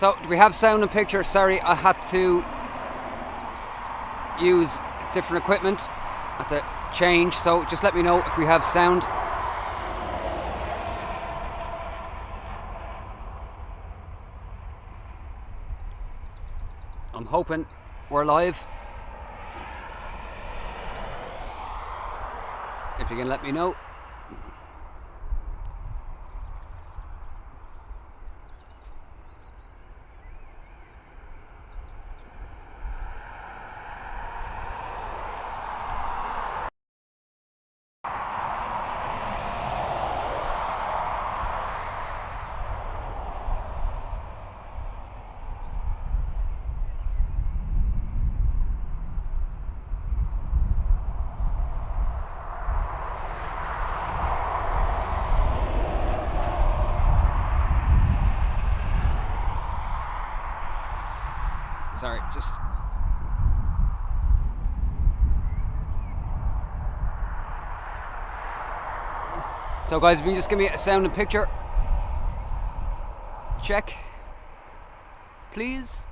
So, do we have sound and picture? Sorry, I had to use different equipment at the change, so just let me know if we have sound. I'm hoping we're live. If you can let me know. Sorry, just... So guys, if you can just give me a sound and picture. Check. Please.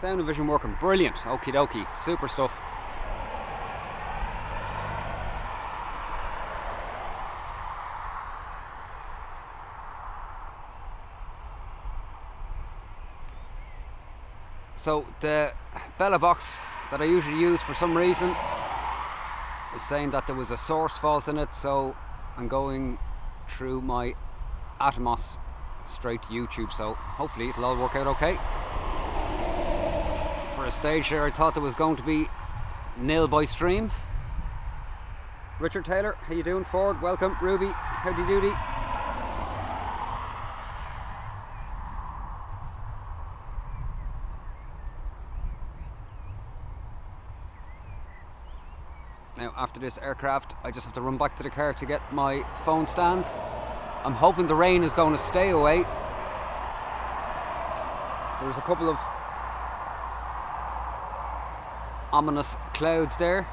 Sound and vision working brilliant. Okie dokie, super stuff. So the Bella box that I usually use for some reason is saying that there was a source fault in it, so I'm going through my Atomos straight to YouTube, so hopefully it'll all work out okay. For a stage there I thought there was going to be nil by stream. Richard Taylor, how you doing? Ford, welcome. Ruby, howdy doody. Now after this aircraft I just have to run back to the car to get my phone stand. I'm hoping the rain is going to stay away. There's a couple of ominous clouds there.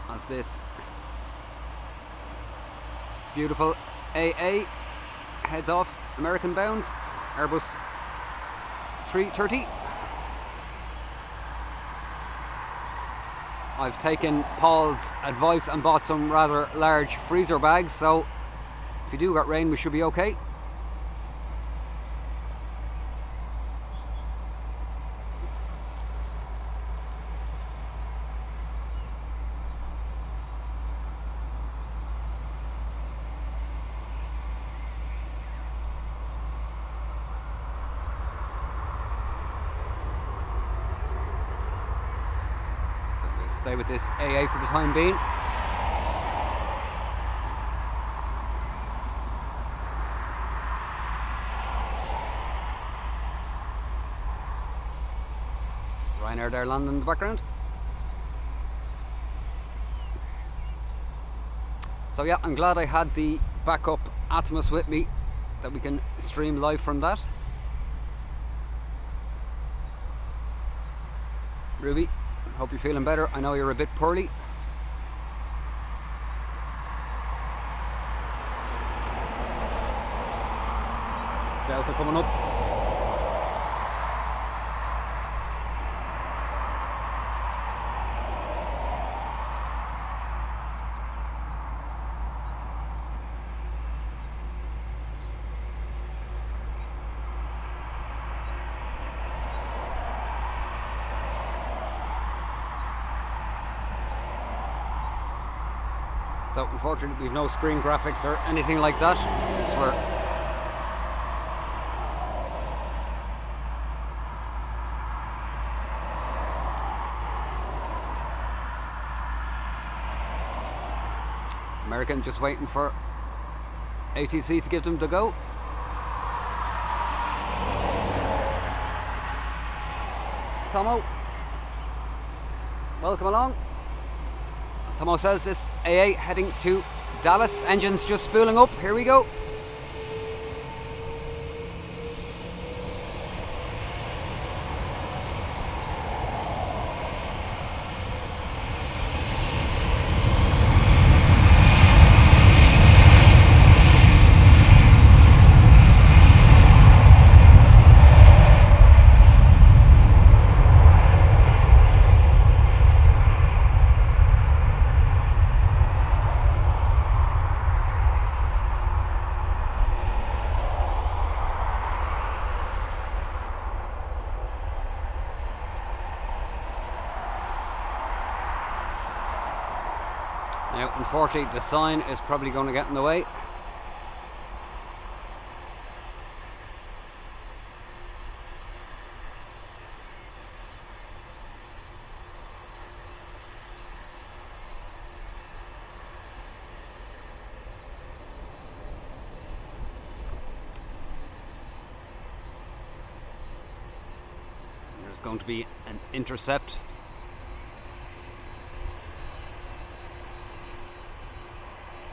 As this beautiful AA heads off American bound, Airbus 330. I've taken Paul's advice and bought some rather large freezer bags, so if you do get rain we should be okay. Stay with this AA for the time being. Ryanair there landing in the background. So yeah, I'm glad I had the backup Atomos with me, that we can stream live from that. Ruby, hope you're feeling better. I know you're a bit poorly. Delta coming up. So unfortunately we've no screen graphics or anything like that. So we're American just waiting for ATC to give them the go. Tomo, welcome along. As Tomo says, this AA heading to Dallas. Engines just spooling up. Here we go. Now, unfortunately, the sign is probably going to get in the way. There's going to be an intercept.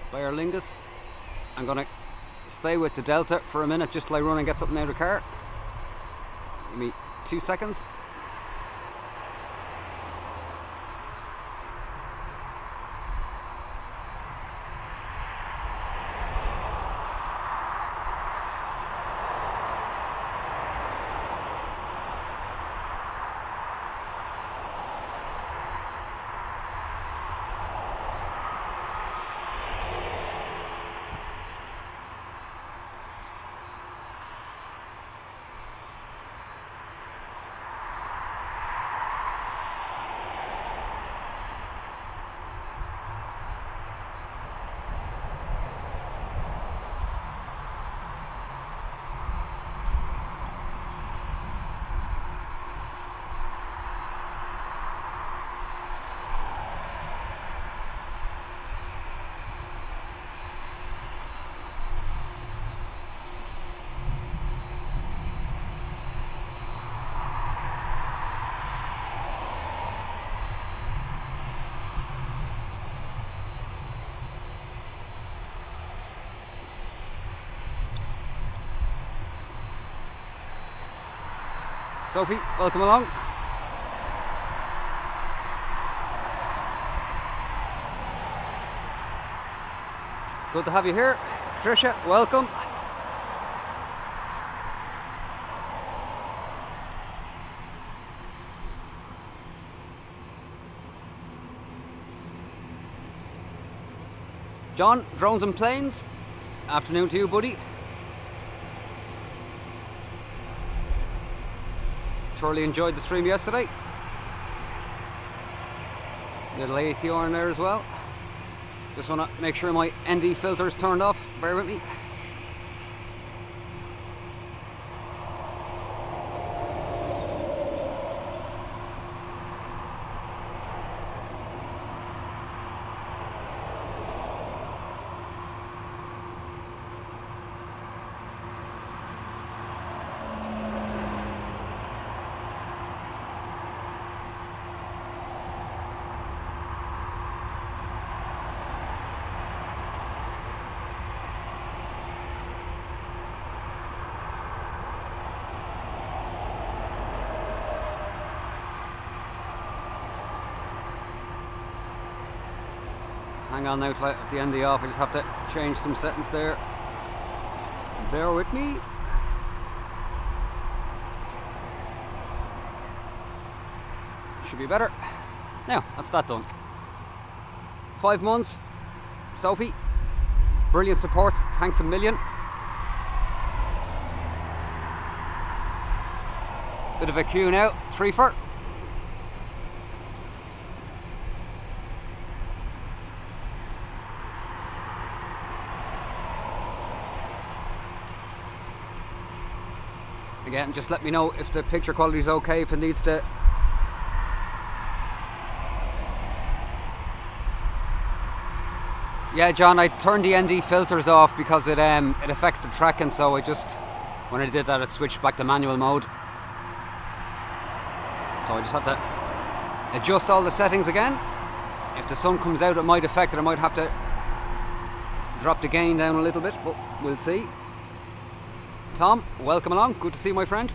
By Aer Lingus. I'm going to stay with the Delta for a minute just till I run and get something out of the car. Give me 2 seconds. Sophie, welcome along. Good to have you here. Patricia, welcome. John, Drones and Planes. Afternoon to you, buddy. Thoroughly enjoyed the stream yesterday. Little ATR in there as well. Just want to make sure my ND filter is turned off. Bear with me. Hang on now till I have the ND off. I just have to change some settings there. Bear with me. Should be better. Now, that's that done. 5 months. Sophie, brilliant support. Thanks a million. Bit of a queue now. 3-4. Again, just let me know if the picture quality is okay, if it needs to. Yeah, John, I turned the ND filters off because it affects the tracking, so when I did that, it switched back to manual mode. So I just had to adjust all the settings again. If the sun comes out, it might affect it. I might have to drop the gain down a little bit, but we'll see. Tom, welcome along. Good to see you, my friend.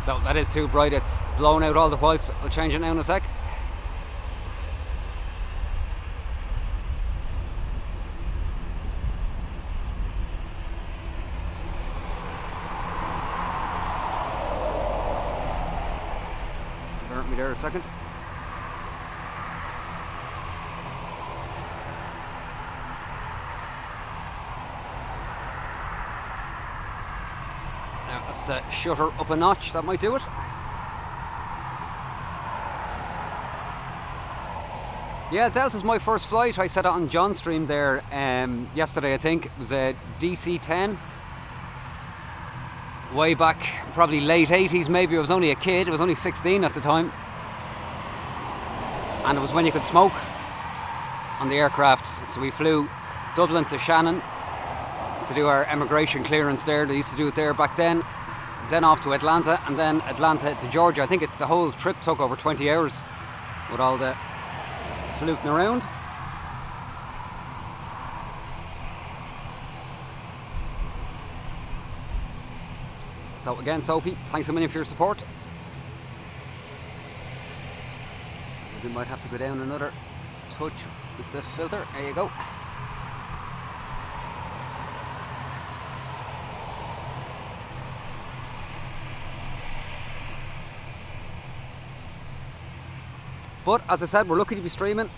So that is too bright, it's blown out all the whites. I'll change it now in a sec. Bear with me there a second. That's the shutter up a notch, that might do it. Yeah, Delta's my first flight. I said it on John's stream there yesterday, I think. It was a DC-10. Way back, probably late 80s maybe. I was only a kid, I was only 16 at the time. And it was when you could smoke on the aircraft. So we flew Dublin to Shannon to do our immigration clearance there. They used to do it there back then off to Atlanta, and then Atlanta to Georgia. I think the whole trip took over 20 hours with all the fluting around. So again, Sophie, thanks a million for your support. We might have to go down another touch with the filter. There you go. But as I said, we're lucky to be streaming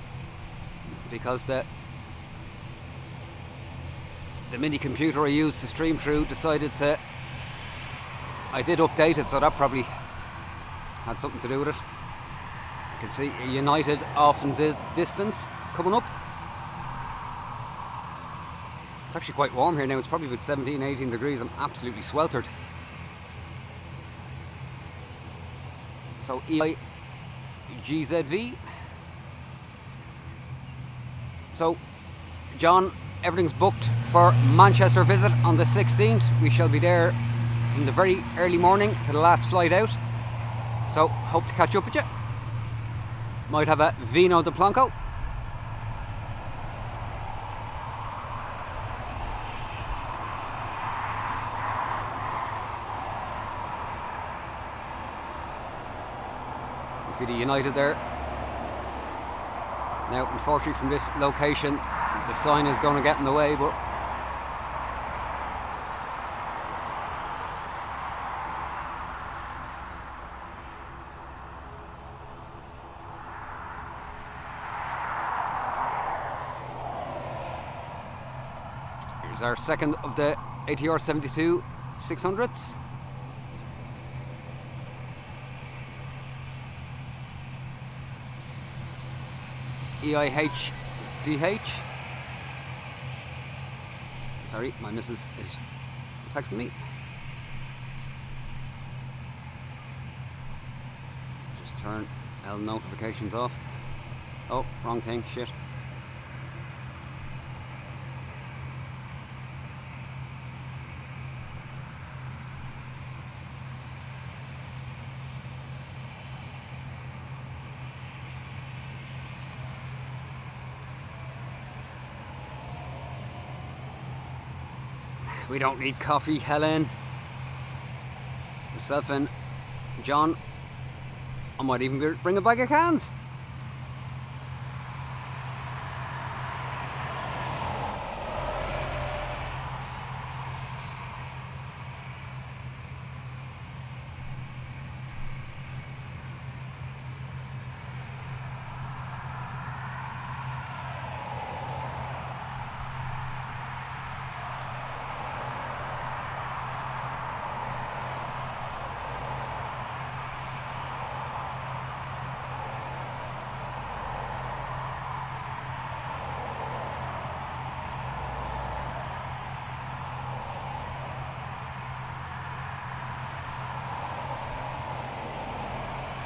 because the mini computer I used to stream through decided to... I did update it, so that probably had something to do with it. You can see United off in the distance coming up. It's actually quite warm here now. It's probably about 17, 18 degrees. I'm absolutely sweltered. So GZV. So John, everything's booked for Manchester visit on the 16th. We shall be there from the very early morning to the last flight out. So hope to catch up with you. Might have a Vino de Blanco. You see the United there. Now, unfortunately, from this location, the sign is going to get in the way, but here's our second of the ATR 72 600s. EIHDH. Sorry, my missus is texting me. Just turn L notifications off. Oh, wrong thing, shit. We don't need coffee, Helen. Myself and John, I might even bring a bag of cans.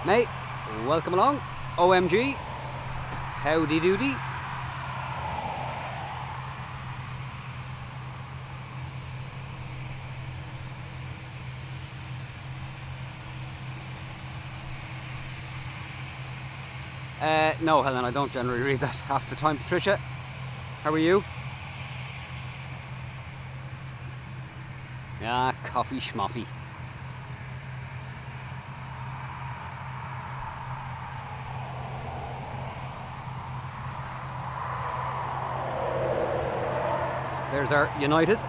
Mate, welcome along. OMG, howdy doody. No, Helen, I don't generally read that half the time. Patricia, how are you? Yeah, coffee schmuffy. There's our United.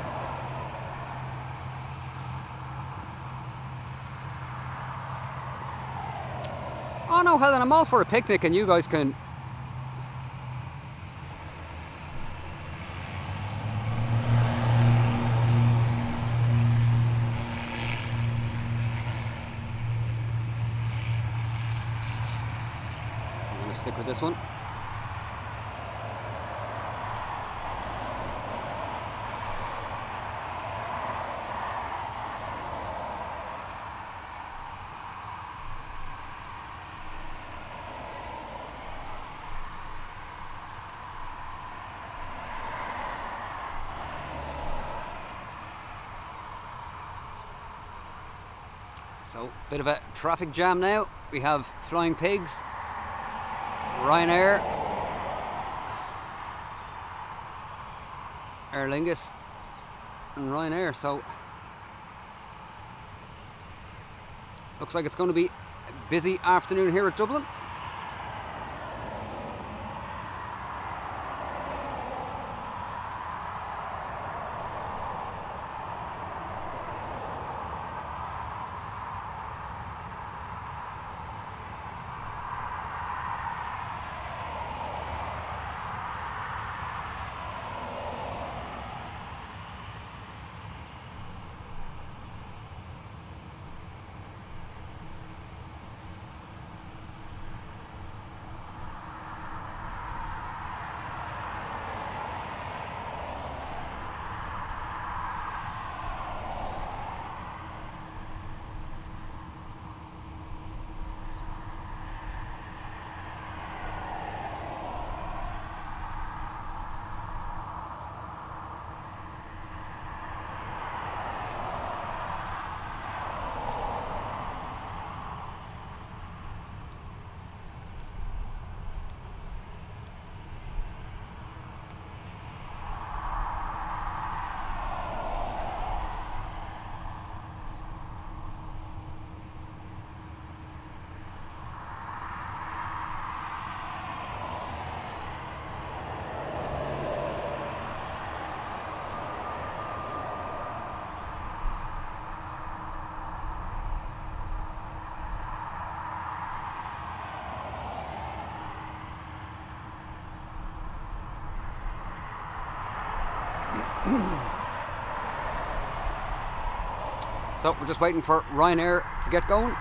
Oh no, Helen, I'm all for a picnic and you guys can... I'm going to stick with this one. So, bit of a traffic jam now. We have Flying Pigs, Ryanair, Aer Lingus and Ryanair. So, looks like it's going to be a busy afternoon here at Dublin. So we're just waiting for Ryanair to get going.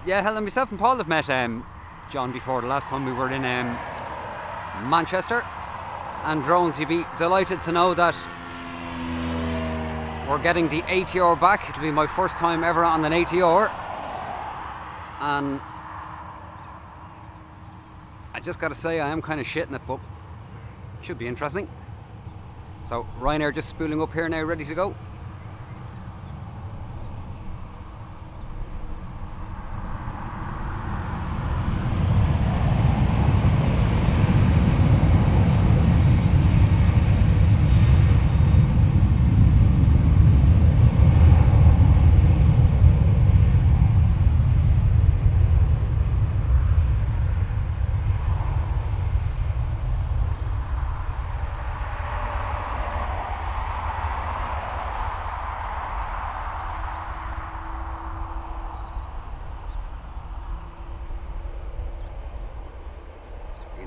Yeah, Helen, myself and Paul have met John before. The last time we were in Manchester. And drones, you'd be delighted to know that we're getting the ATR back. It'll be my first time ever on an ATR. And I just gotta say, I am kind of shitting it, but should be interesting. So Ryanair just spooling up here now, ready to go.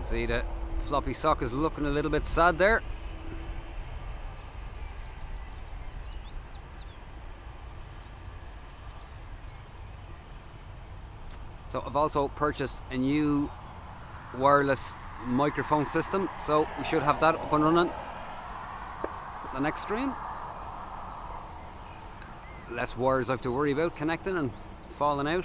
See, the floppy sock is looking a little bit sad there. So I've also purchased a new wireless microphone system, so we should have that up and running the next stream. Less wires I have to worry about connecting and falling out.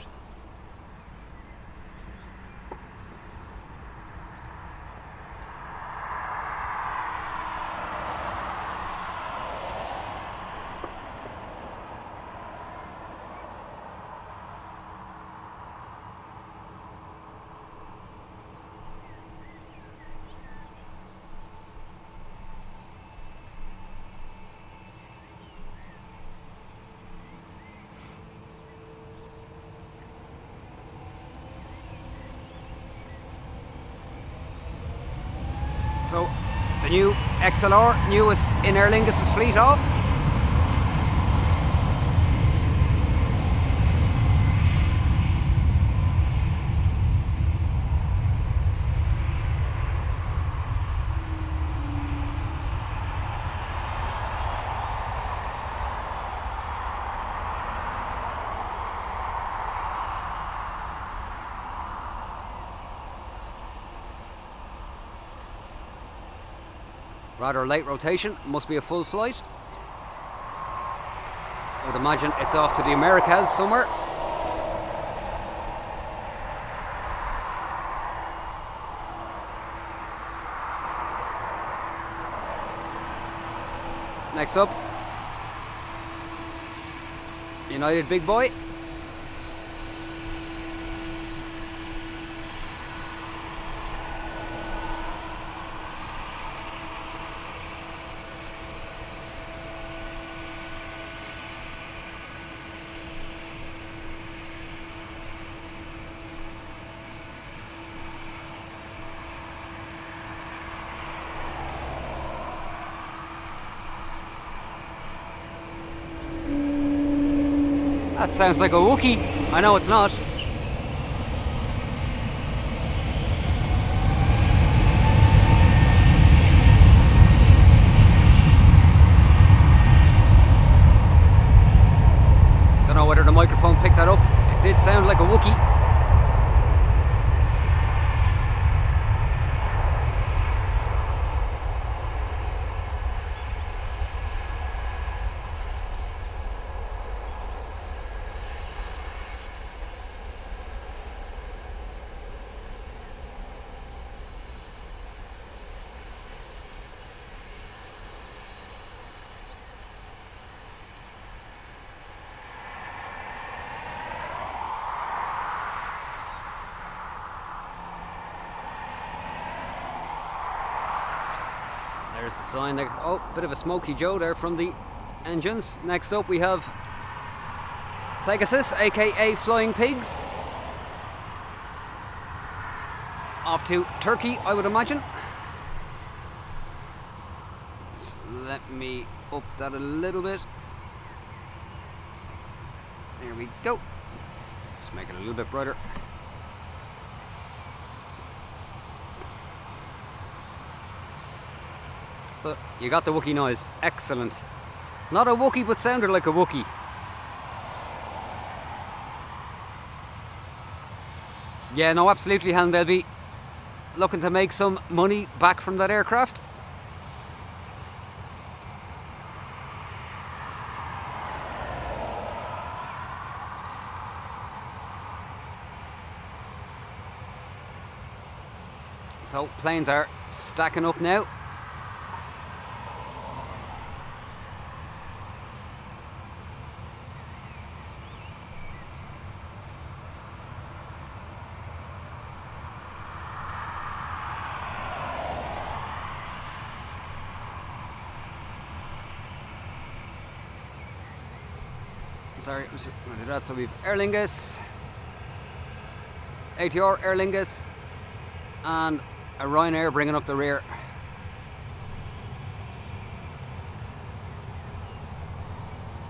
So the new XLR, newest in Aer Lingus' fleet off. Rather late rotation, must be a full flight. I would imagine it's off to the Americas somewhere. Next up, United Big Boy. That sounds like a Wookiee. I know it's not. Don't know whether the microphone picked that up. It did sound like a Wookiee. There's the sign there. Oh, bit of a smoky Joe there from the engines. Next up we have Pegasus, aka Flying Pigs. Off to Turkey, I would imagine. So let me up that a little bit. There we go. Just make it a little bit brighter. So you got the Wookiee noise. Excellent. Not a Wookiee, but sounded like a Wookiee. Yeah, no, absolutely, Helen. They'll be looking to make some money back from that aircraft. So planes are stacking up now. Sorry, I did that. So we've Aer Lingus, ATR, Aer Lingus, and a Ryanair bringing up the rear.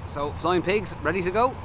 So Flying Pigs ready to go.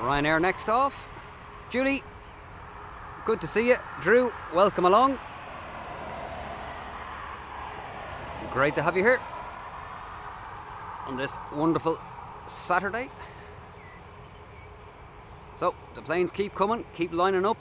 Ryanair next off. Julie, good to see you. Drew, welcome along. Great to have you here on this wonderful Saturday. So the planes keep coming, keep lining up.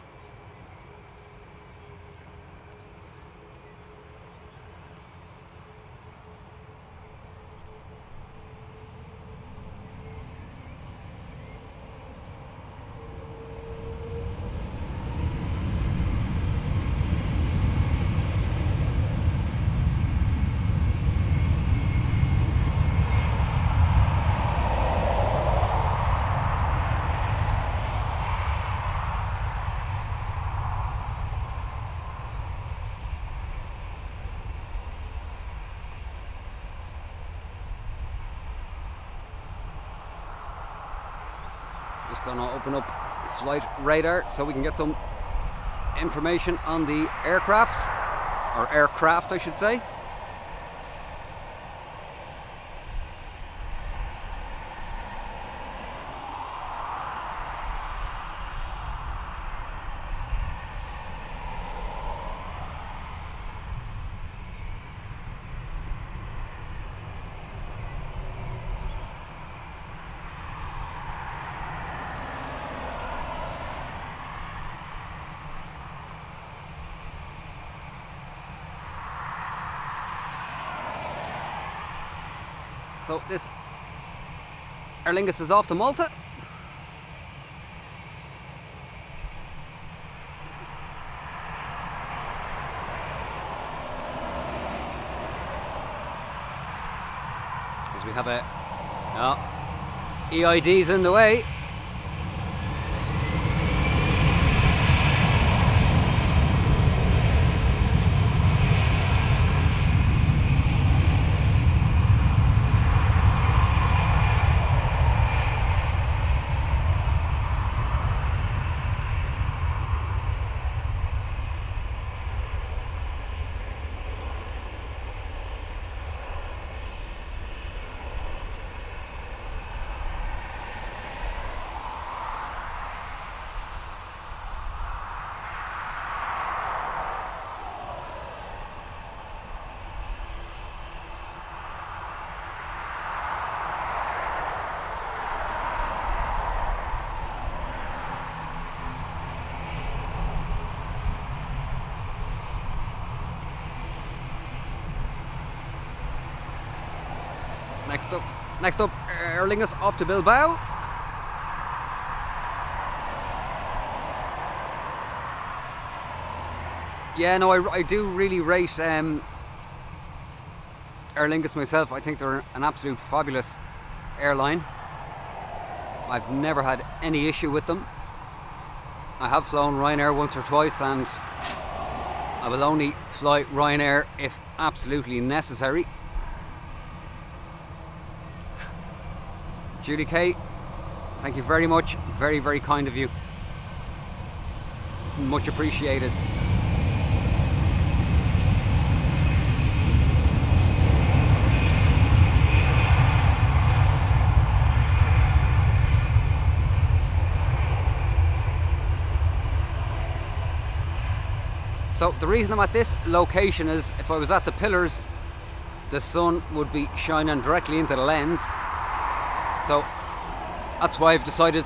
Just gonna open up flight radar so we can get some information on the aircrafts, or aircraft I should say. So this Aer Lingus is off to Malta. As we have a EIDs in the way. Next up, Aer Lingus off to Bilbao. Yeah, no, I do really rate Aer Lingus myself. I think they're an absolute fabulous airline. I've never had any issue with them. I have flown Ryanair once or twice, and I will only fly Ryanair if absolutely necessary. Julie Kay, thank you very much. Very, very kind of you. Much appreciated. So the reason I'm at this location is if I was at the pillars, the sun would be shining directly into the lens. So that's why I've decided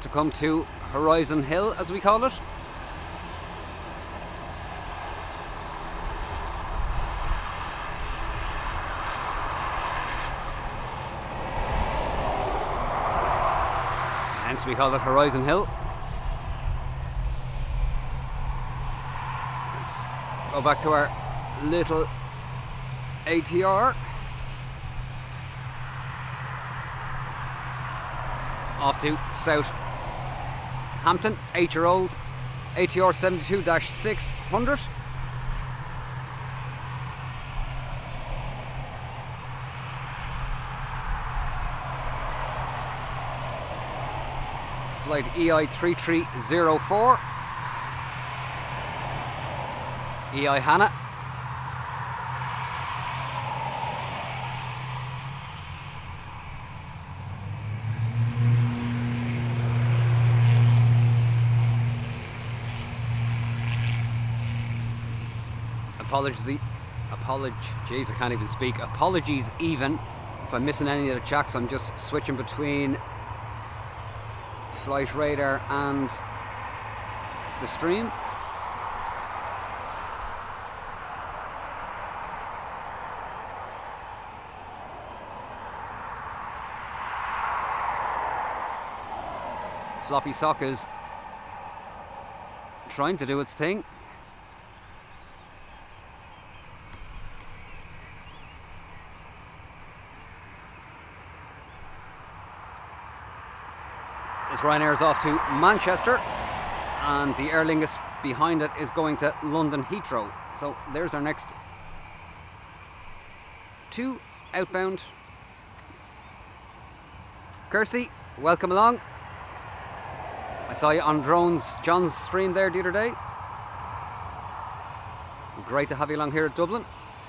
to come to Horizon Hill, as we call it. Hence we call it Horizon Hill. Let's go back to our little ATR. Off to Southampton, 8-year-old ATR 72-600. Flight EI 3304. EI Hannah. Jeez, I can't even speak. Apologies even if I'm missing any of the checks. I'm just switching between flight radar and the stream. Floppy sock is trying to do its thing. As Ryanair is off to Manchester, and the Aer Lingus behind it is going to London Heathrow. So there's our next two outbound. Kirsty, welcome along. I saw you on John's stream there the other day. Great to have you along here at Dublin.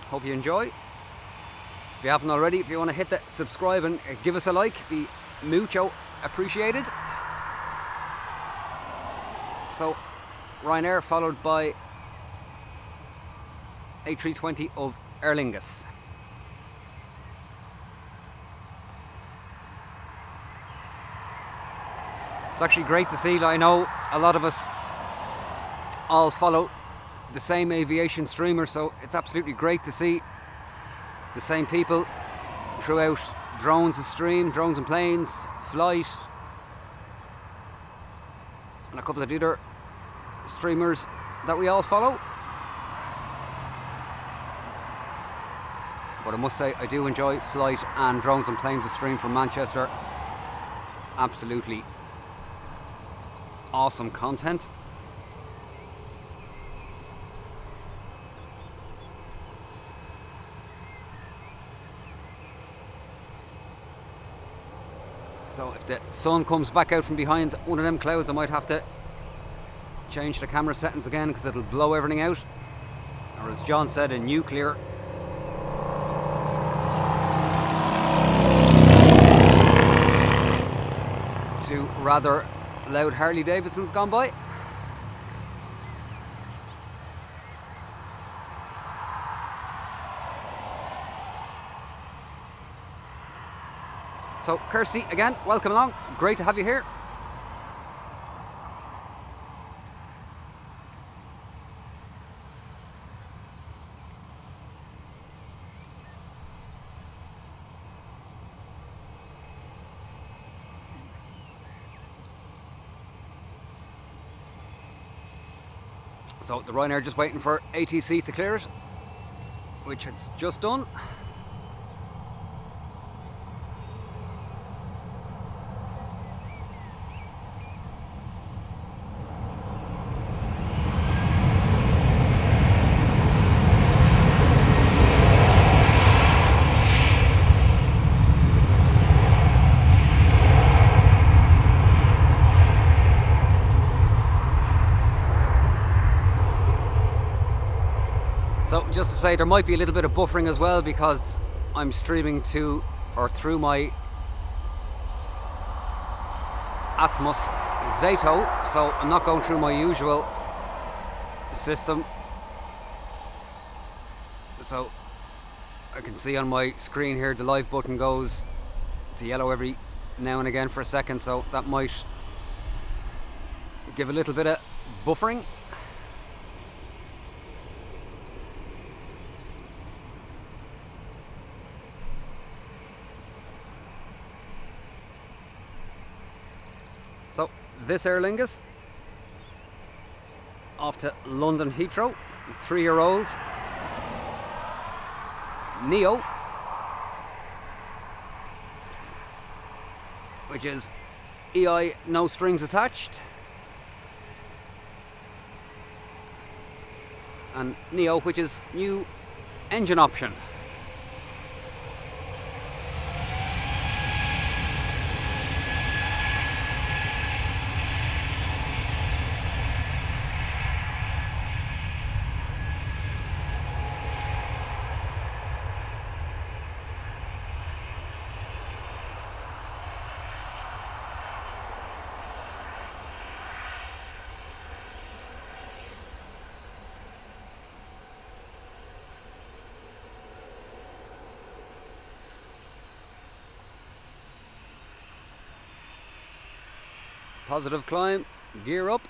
Hope you enjoy. If you haven't already, if you want to hit the subscribe and give us a like, be mucho appreciated. So Ryanair followed by A320 of Aer Lingus. It's actually great to see. I know a lot of us all follow the same aviation streamer, so it's absolutely great to see the same people throughout drones and stream, drones and planes, flight, and a couple of the other streamers that we all follow. But I must say, I do enjoy flight and drones and planes and stream from Manchester. Absolutely awesome content. So if the sun comes back out from behind one of them clouds, I might have to change the camera settings again because it'll blow everything out. Or as John said, in nuclear. Two rather loud Harley Davidsons gone by. So Kirsty, again, welcome along. Great to have you here. So the Ryanair just waiting for ATC to clear it, which it's just done. So just to say, there might be a little bit of buffering as well because I'm streaming to or through my Atmos Zato, so I'm not going through my usual system. So I can see on my screen here the live button goes to yellow every now and again for a second, so that might give a little bit of buffering. So this Aer Lingus off to London Heathrow, 3-year-old Neo, which is EI no strings attached, and Neo, which is new engine option. Positive climb, gear up.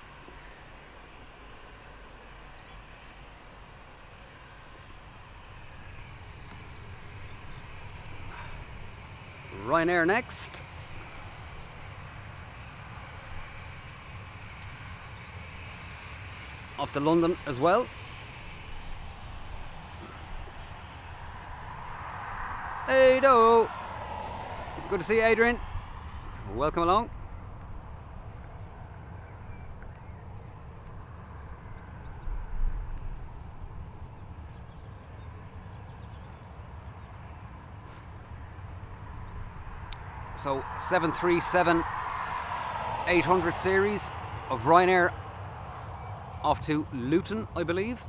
Ryanair next. Off to London as well. Hey do. Good to see you, Adrian. Welcome along. So 737-800 series of Ryanair off to Luton, I believe.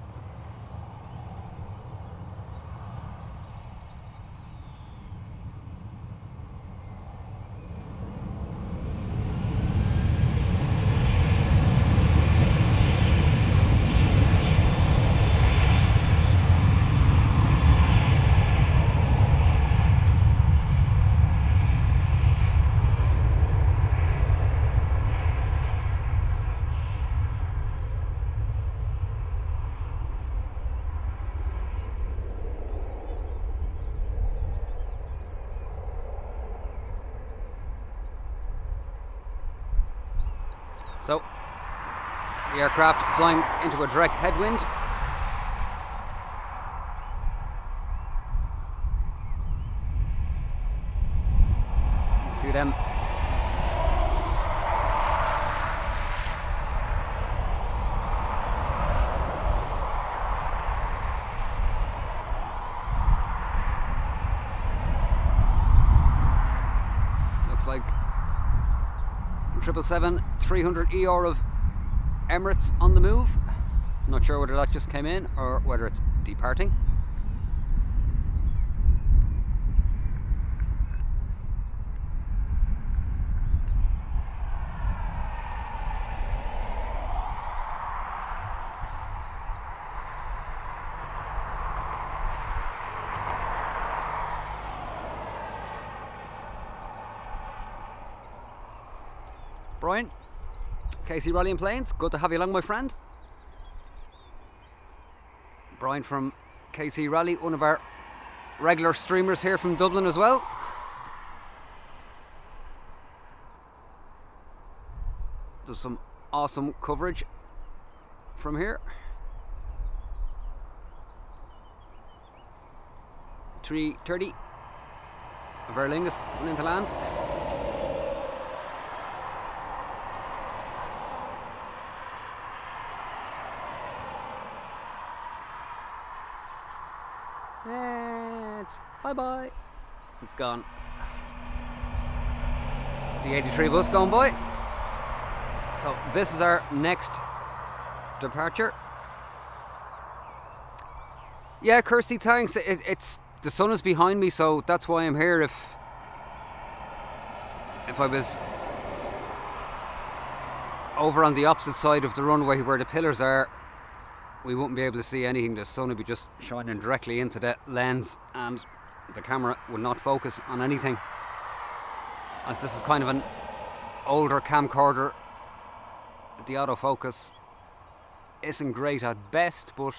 So, the aircraft flying into a direct headwind. See them. Looks like 777-300ER of Emirates on the move. Not sure whether that just came in or whether it's departing. Brian, KC Rally and Planes, good to have you along, my friend. Brian from KC Rally, one of our regular streamers here from Dublin as well. Does some awesome coverage from here. 3:30 of Aer Lingus coming into land. It's bye-bye. It's gone. The 83 bus going by. So this is our next departure. Yeah, Kirsty, thanks. It's the sun is behind me, so that's why I'm here. If I was over on the opposite side of the runway where the pillars are, we wouldn't be able to see anything. The sun would be just shining directly into the lens and the camera would not focus on anything. As this is kind of an older camcorder, the autofocus isn't great at best, but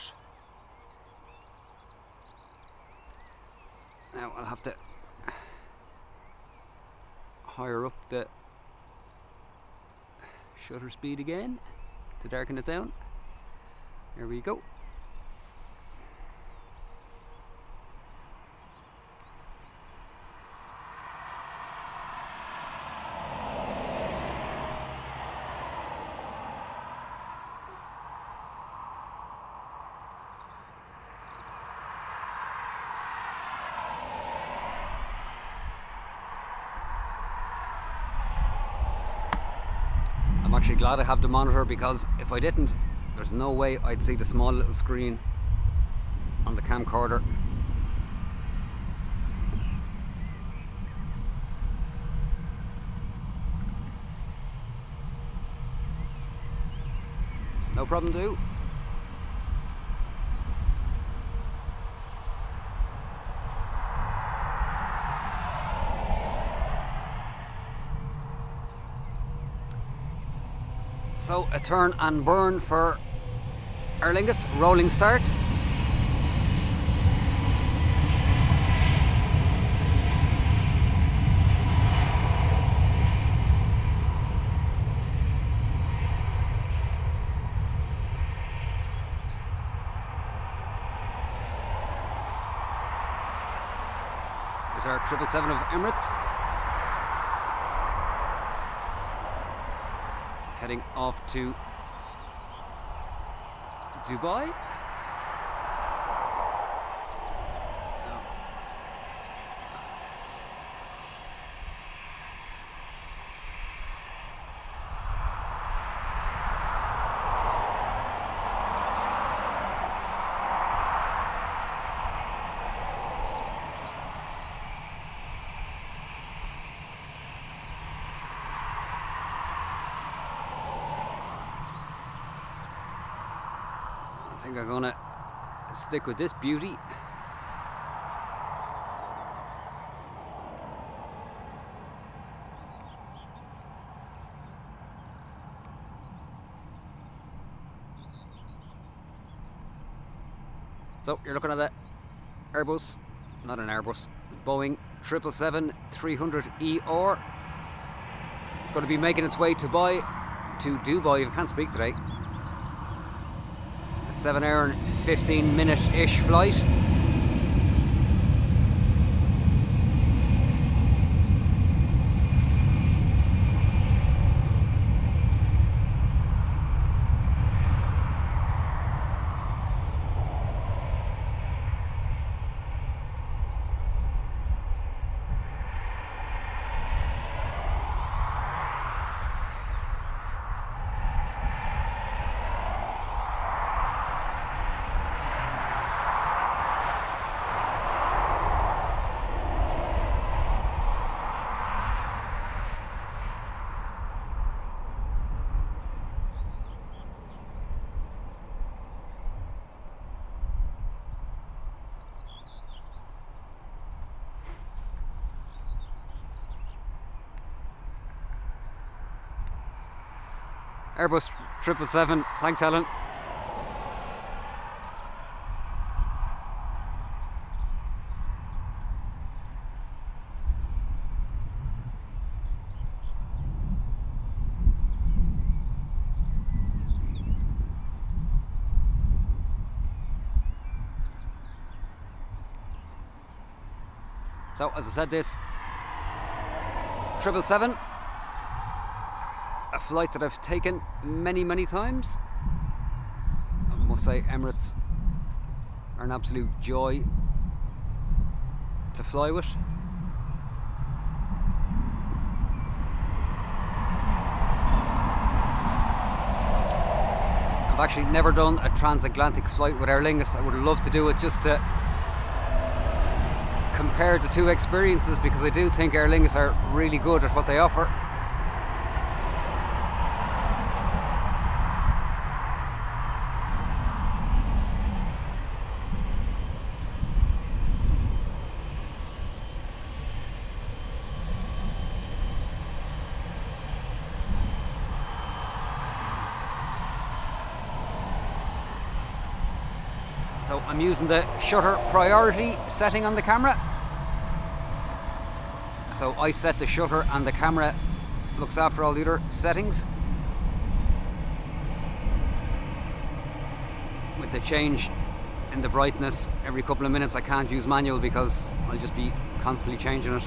now I'll have to higher up the shutter speed again to darken it down. Here we go. I'm actually glad I have the monitor, because if I didn't, there's no way I'd see the small little screen on the camcorder. No problem, do. So a turn and burn for Aer Lingus, rolling start. There's our 777 of Emirates. Heading off to Dubai. I think I'm gonna stick with this beauty. So you're looking at an Airbus, not an Airbus, Boeing 777-300ER. It's going to be making its way to Dubai, if I can't speak today. 7 hour and 15 minute-ish flight. Airbus 777, thanks Helen. So as I said, this 777, a flight that I've taken many times. I must say Emirates are an absolute joy to fly with. I've actually never done a transatlantic flight with Aer Lingus. I would love to do it just to compare the two experiences, because I do think Aer Lingus are really good at what they offer. So I'm using the shutter priority setting on the camera. So I set the shutter and the camera looks after all the other settings. With the change in the brightness every couple of minutes, I can't use manual because I'll just be constantly changing it.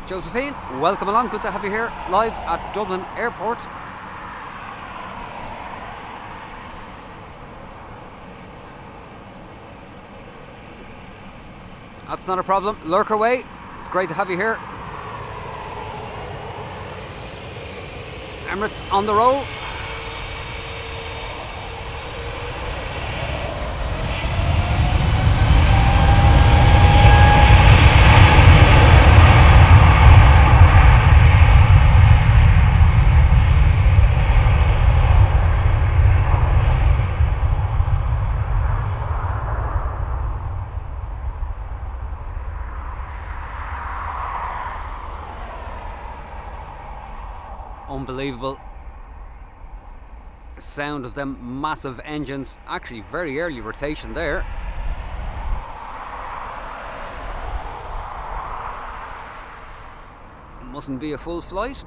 Josephine, welcome along. Good to have you here live at Dublin Airport. That's not a problem. Lurk away. It's great to have you here. Emirates on the roll. unbelievable sound of them massive engines. Actually very early rotation there. Mustn't be a full flight.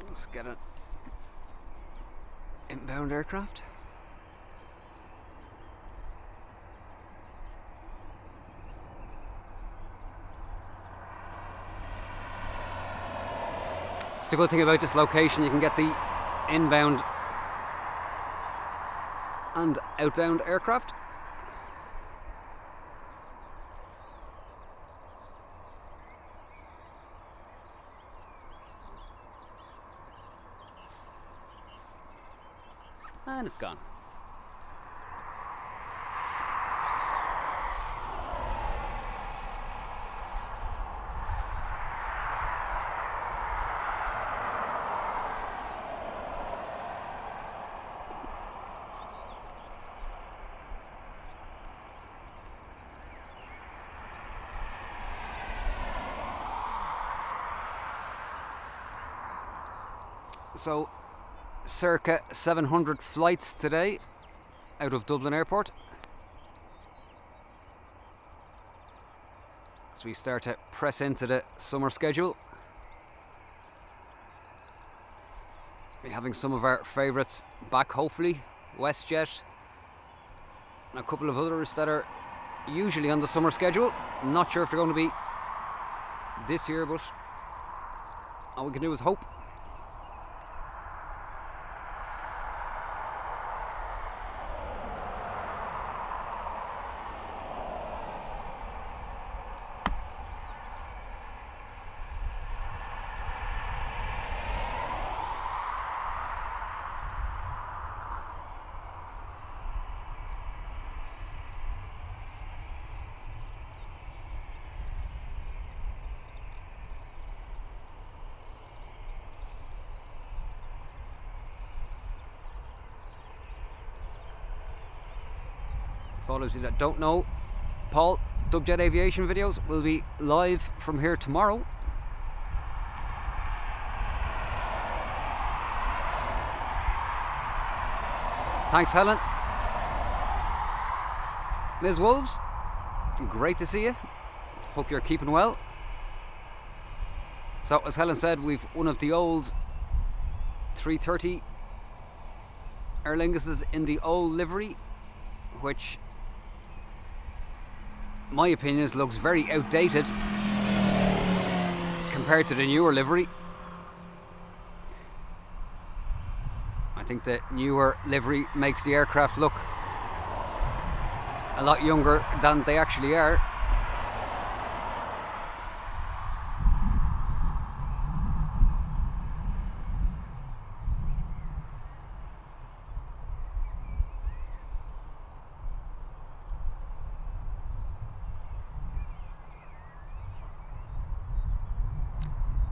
Let's get an inbound aircraft. It's the good thing about this location, you can get the inbound and outbound aircraft. And it's gone. So circa 700 flights today out of Dublin Airport. As we start to press into the summer schedule. We're having some of our favourites back, hopefully. WestJet and a couple of others that are usually on the summer schedule. I'm not sure if they're going to be this year, but all we can do is hope. For those that don't know, Paul, Dubjet Aviation videos will be live from here tomorrow. Thanks, Helen. Ms. Wolves, great to see you. Hope you're keeping well. So, as Helen said, we've one of the old 330 Aer Linguses in the old livery, which my opinion is looks very outdated compared to the newer livery. I think the newer livery makes the aircraft look a lot younger than they actually are.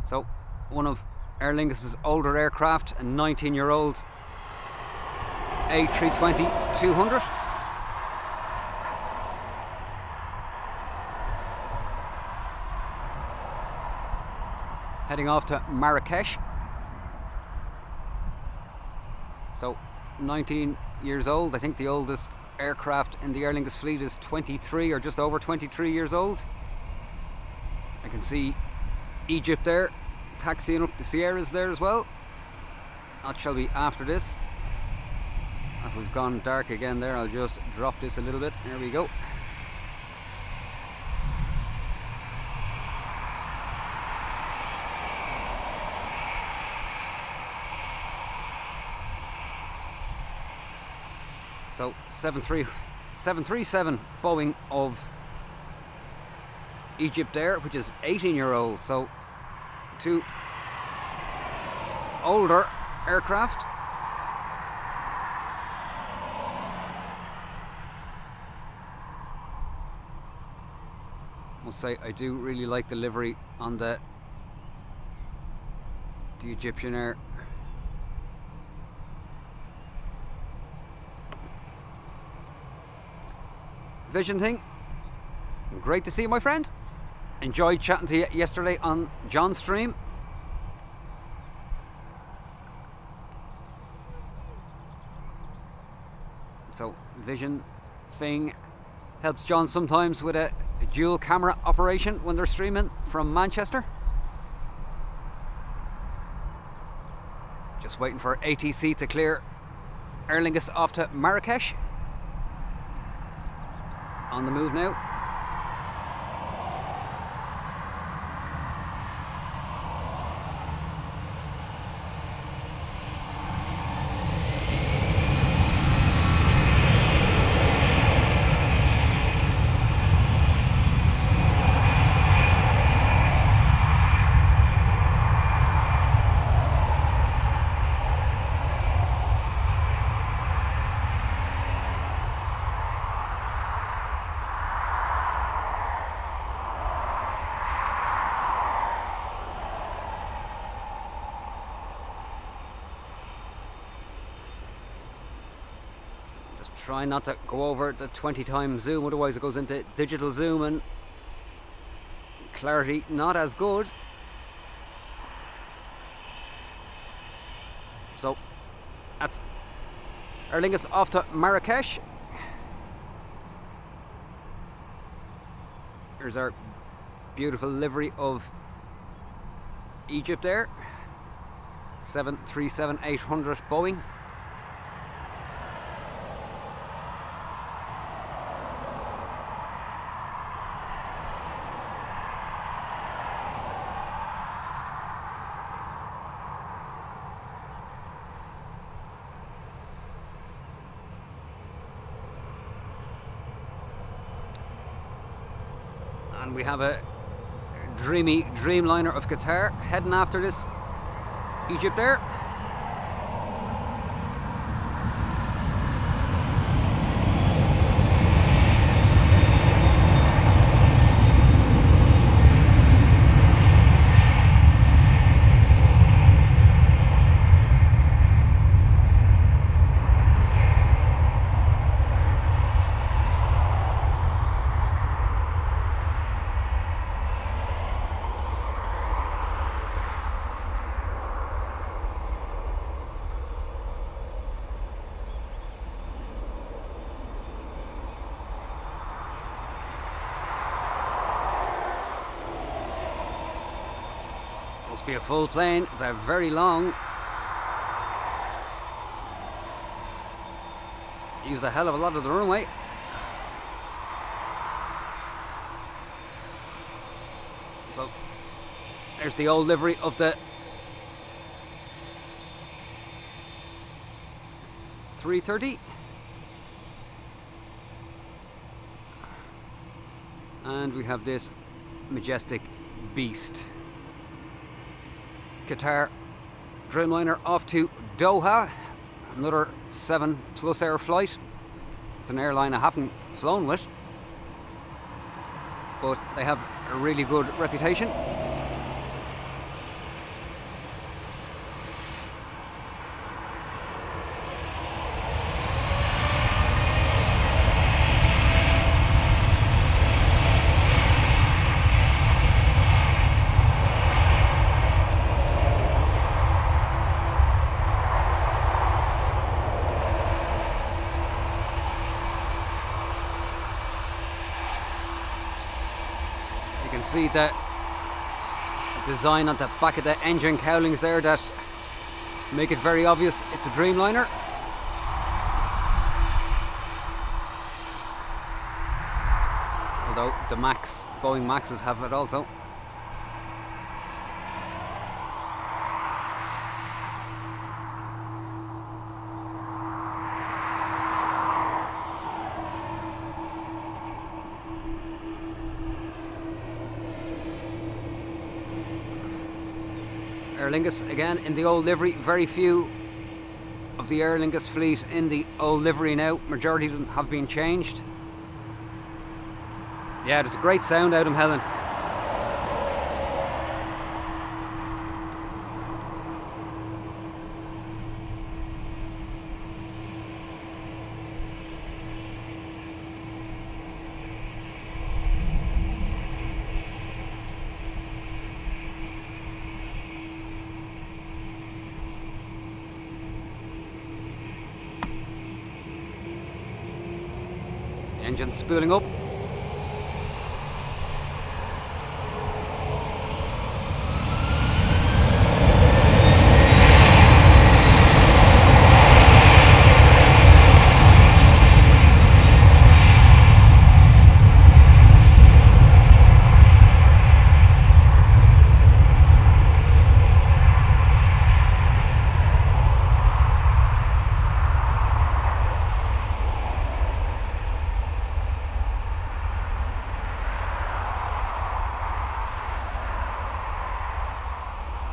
So, one of Aer Lingus' older aircraft, a 19-year-old A320-200. Heading off to Marrakesh. So, 19 years old. I think the oldest aircraft in the Aer Lingus fleet is 23 or just over 23 years old. I can see Egypt there, taxiing up the Sierras there as well. That shall be after this. If we've gone dark again there, I'll just drop this a little bit. There we go. So 737 Boeing of Egypt Air, which is 18-year-old, so two older aircraft. I must say I do really like the livery on the Egyptian Air. Vision thing. Great to see you, my friend. Enjoyed chatting to you yesterday on John's stream. So Vision thing helps John sometimes with a dual camera operation when they're streaming from Manchester. Just waiting for ATC to clear Aer Lingus off to Marrakesh. On the move now. Try not to go over the 20 times zoom, otherwise it goes into digital zoom and clarity not as good. So that's Aer Lingus off to Marrakesh. Here's our beautiful livery of Egypt Air 737-800 Boeing. And we have a dreamy Dreamliner of Qatar heading after this Egypt Air. Must be a full plane. They're very long. Used a hell of a lot of the runway. So there's the old livery of the 330. And we have this majestic beast. Qatar Dreamliner off to Doha, another 7+ hour flight. It's an airline I haven't flown with, but they have a really good reputation. See the design on the back of the engine cowlings there that make it very obvious it's a Dreamliner. Although the Boeing Maxes have it also. Aer Lingus again in the old livery. Very few of the Aer Lingus fleet in the old livery now. Majority of them have been changed. Yeah, there's a great sound out of Helen. Engine spooling up.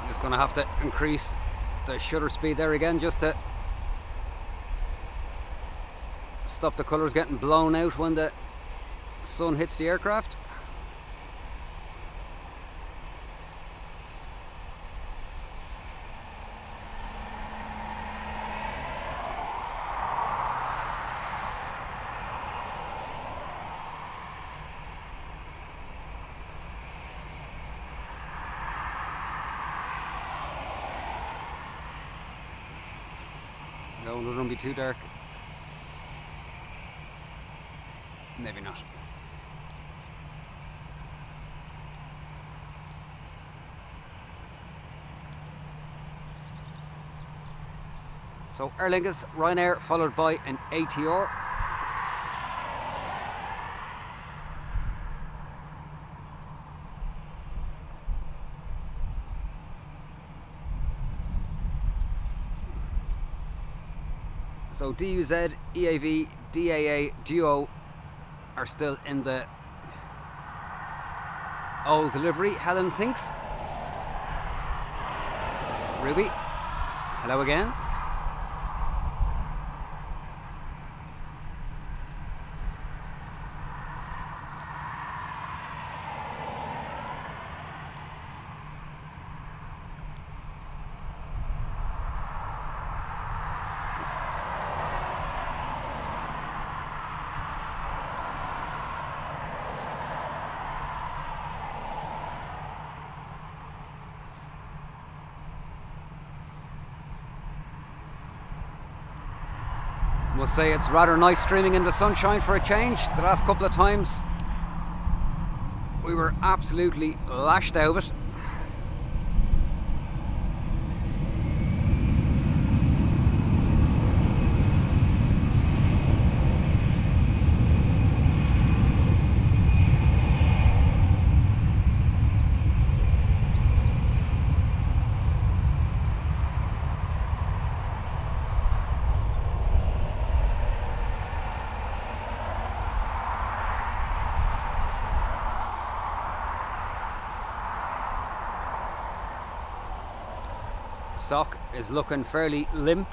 Just going to have to increase the shutter speed there again just to stop the colours getting blown out when the sun hits the aircraft. No, it wouldn't be too dark. Maybe not. So Aer Lingus, Ryanair, followed by an ATR. So DUZ, EAV, DAA, Duo are still in the old delivery, Helen thinks. Ruby, hello again. Must say it's rather nice streaming in the sunshine for a change. The last couple of times we were absolutely lashed out of it. Sock is looking fairly limp.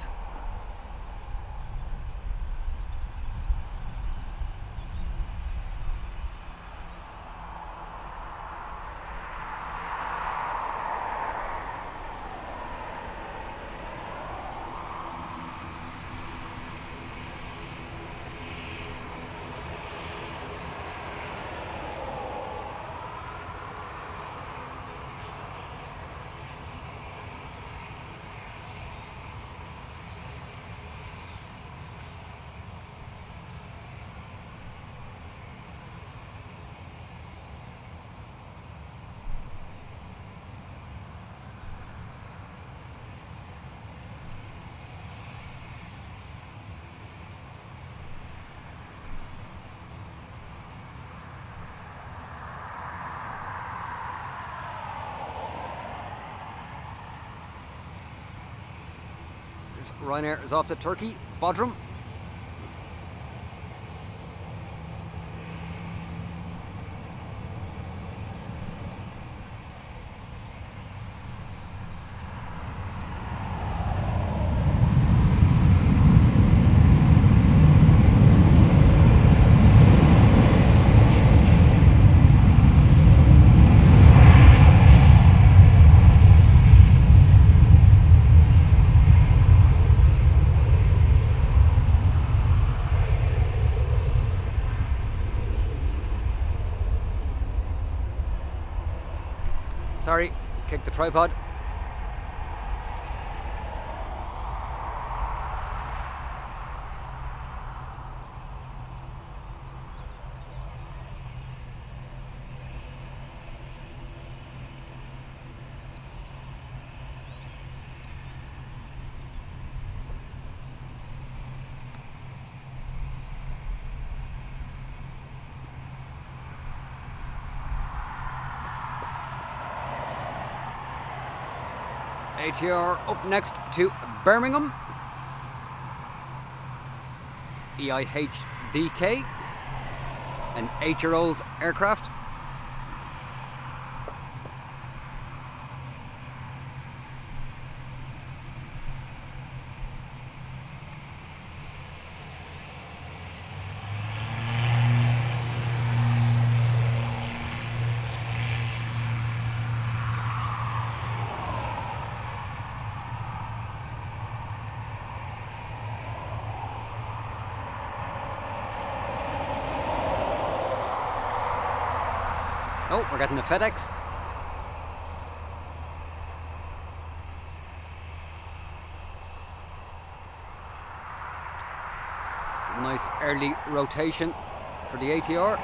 Ryanair is off to Turkey, Bodrum. Sorry, kick the tripod. ATR up next to Birmingham. EIHDK, an 8-year-old aircraft. Oh, we're getting a FedEx. Nice early rotation for the ATR.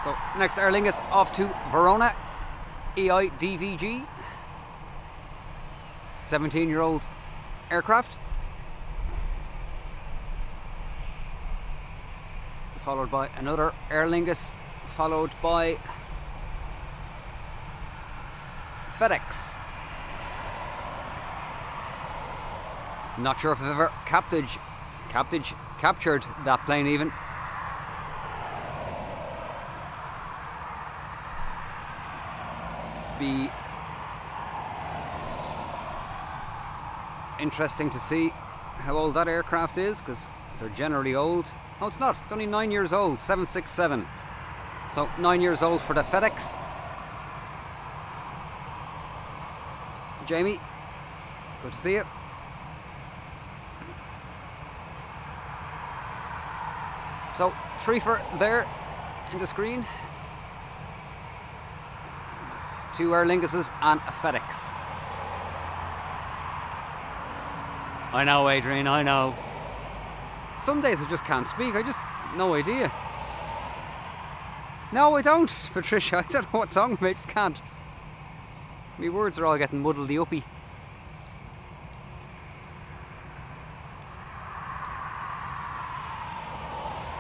So next Aer Lingus off to Verona, EIDVG, 17-year-old aircraft, followed by another Aer Lingus, followed by FedEx. Not sure if I've ever captured that plane even. Be interesting to see how old that aircraft is, because they're generally old. Oh, it's not, it's only 9 years old, 767. So 9 years old for the FedEx. Jamie, good to see you. So 3 for there in the screen. 2 Aer Linguses and a FedEx. I know, Adrian, I know. Some days I just can't speak, I just, no idea. No, I don't, Patricia, I don't know what's wrong with me, I just can't. My words are all getting muddledy uppy.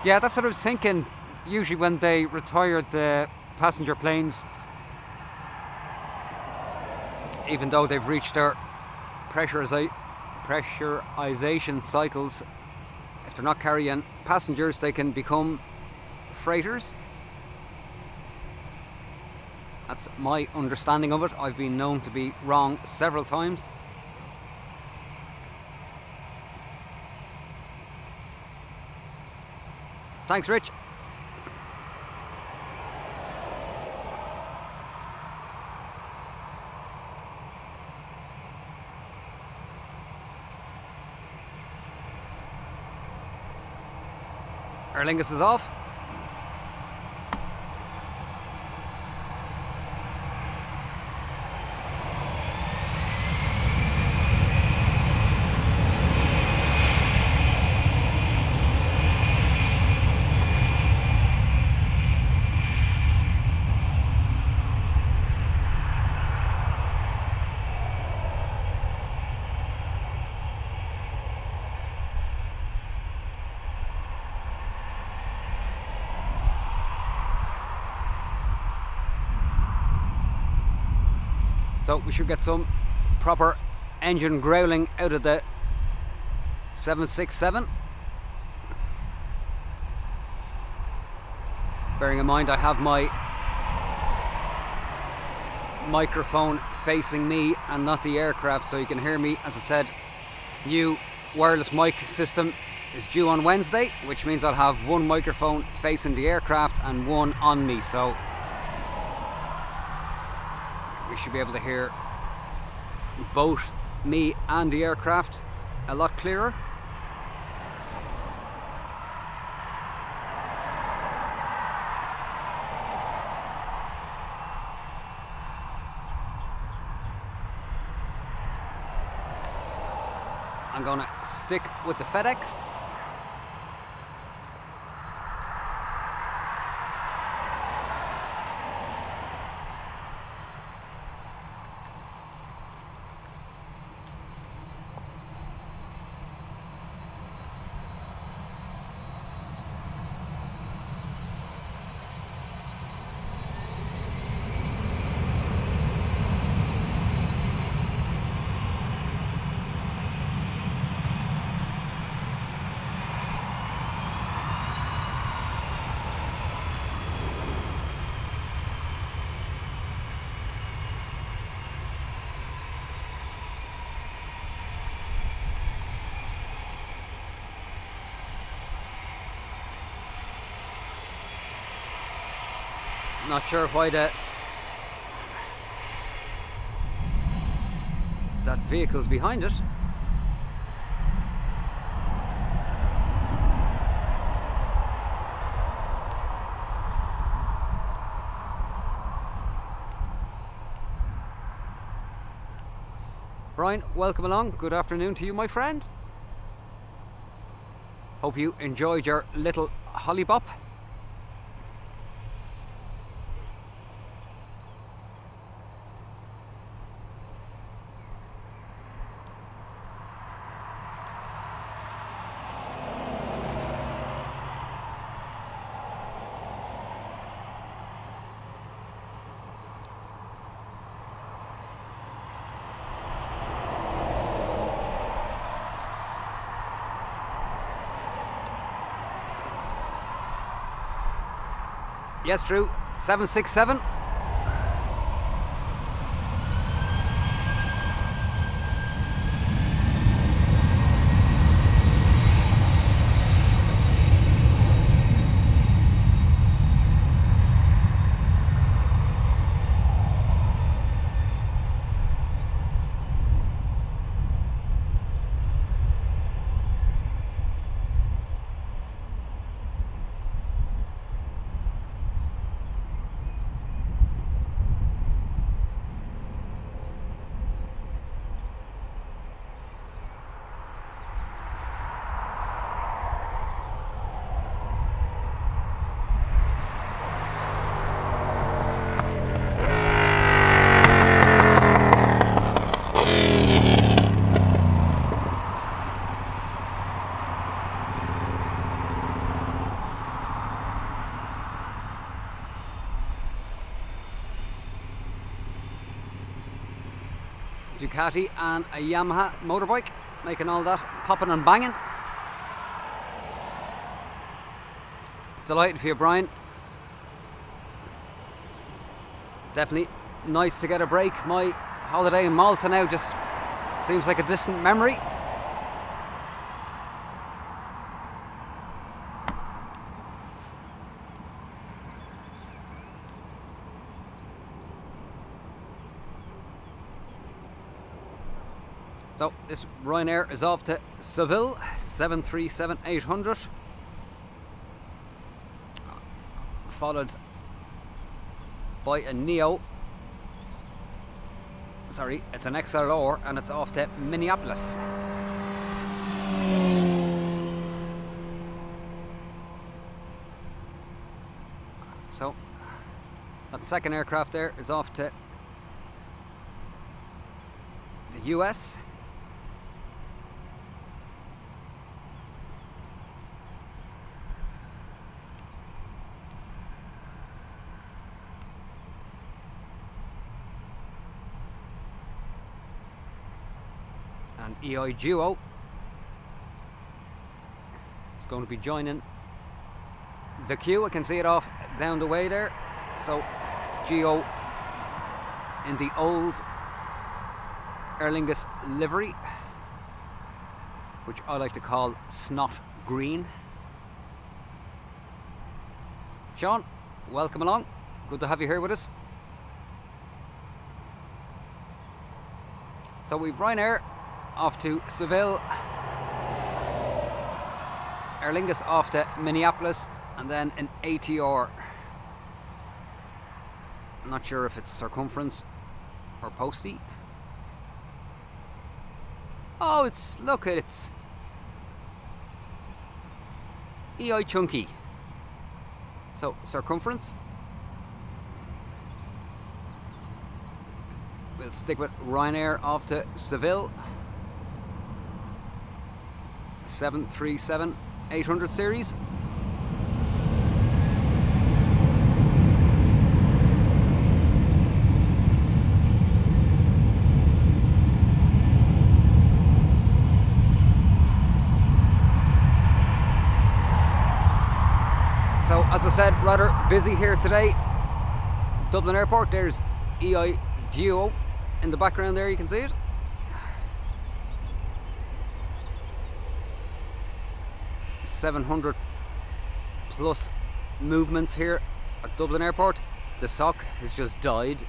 Yeah, that's what I was thinking. Usually when they retired the passenger planes, even though they've reached their pressurization cycles, if they're not carrying passengers, they can become freighters. That's my understanding of it. I've been known to be wrong several times. Thanks, Rich. Aer Lingus is off. So we should get some proper engine growling out of the 767. Bearing in mind I have my microphone facing me and not the aircraft, so you can hear me. As I said, new wireless mic system is due on Wednesday, which means I'll have one microphone facing the aircraft and one on me, so we should be able to hear both me and the aircraft a lot clearer. I'm going to stick with the FedEx. Not sure why that vehicle's behind it. Brian, welcome along. Good afternoon to you, my friend. Hope you enjoyed your little hollybop. Yes, Drew, 767. Ducati and a Yamaha motorbike, making all that popping and banging. Delighted for you, Brian. Definitely nice to get a break. My holiday in Malta now just seems like a distant memory. So this Ryanair is off to Seville, 737-800, followed by a Neo. Sorry, it's an XLR, and it's off to Minneapolis. So that second aircraft there is off to the US. and EI Duo is going to be joining the queue. I can see it off down the way there. So Geo in the old Aer Lingus livery, which I like to call snot green. Sean, welcome along. Good to have you here with us. So we've Ryanair off to Seville, Aer Lingus off to Minneapolis, and then an ATR. I'm not sure if it's circumference or postie. Oh, it's, look, it's EI Chunky. So circumference. We'll stick with Ryanair off to Seville. 737-800 series. So, as I said, rather busy here today. Dublin Airport, there's EI Duo in the background there, you can see it. +700 movements here at Dublin Airport. The sock has just died.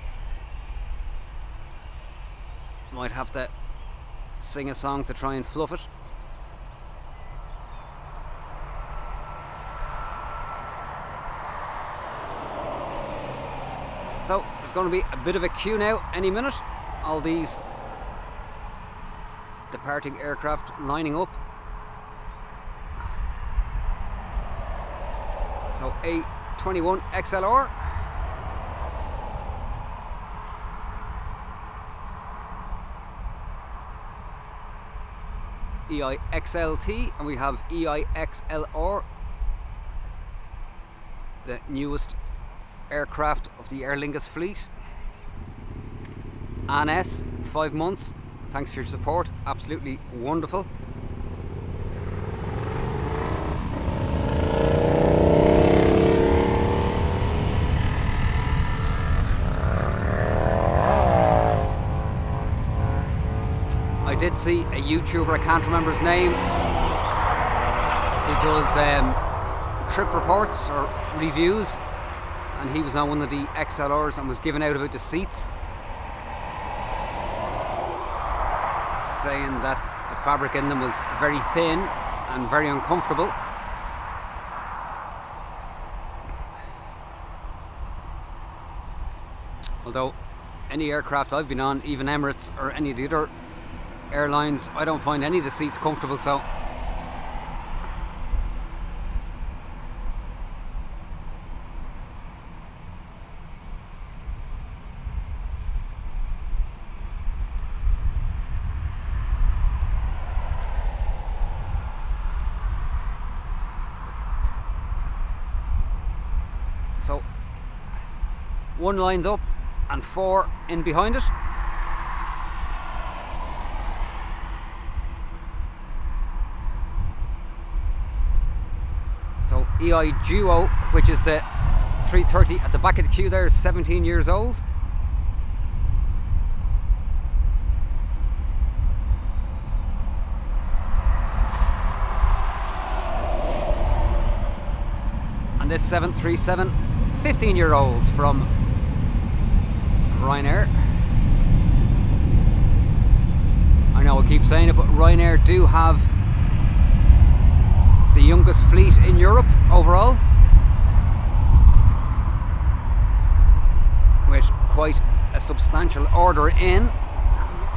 Might have to sing a song to try and fluff it. So there's going to be a bit of a queue now any minute. All these departing aircraft lining up. So A21 XLR. EI XLT, and we have EI XLR, the newest aircraft of the Aer Lingus fleet. ANS, 5 months. Thanks for your support, absolutely wonderful. I did see a YouTuber, I can't remember his name, who does trip reports or reviews, and he was on one of the XLRs and was giving out about the seats, saying that the fabric in them was very thin and very uncomfortable. Although any aircraft I've been on, even Emirates or any of the other airlines, I don't find any of the seats comfortable, so one lined up and 4 in behind it. So EI Duo, which is the 330 at the back of the queue there, is 17 years old. And this 737, 15-year-olds from Ryanair. I know I keep saying it, but Ryanair do have the youngest fleet in Europe overall, with quite a substantial order in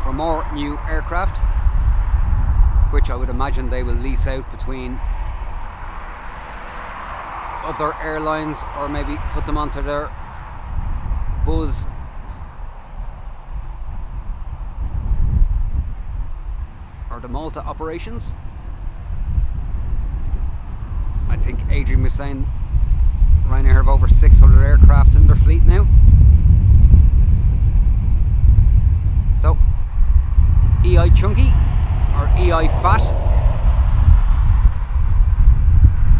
for more new aircraft, which I would imagine they will lease out between other airlines, or maybe put them onto their Buzz or the Malta operations. I think Adrian was saying Ryanair have over 600 aircraft in their fleet now. So EI Chunky or EI Fat,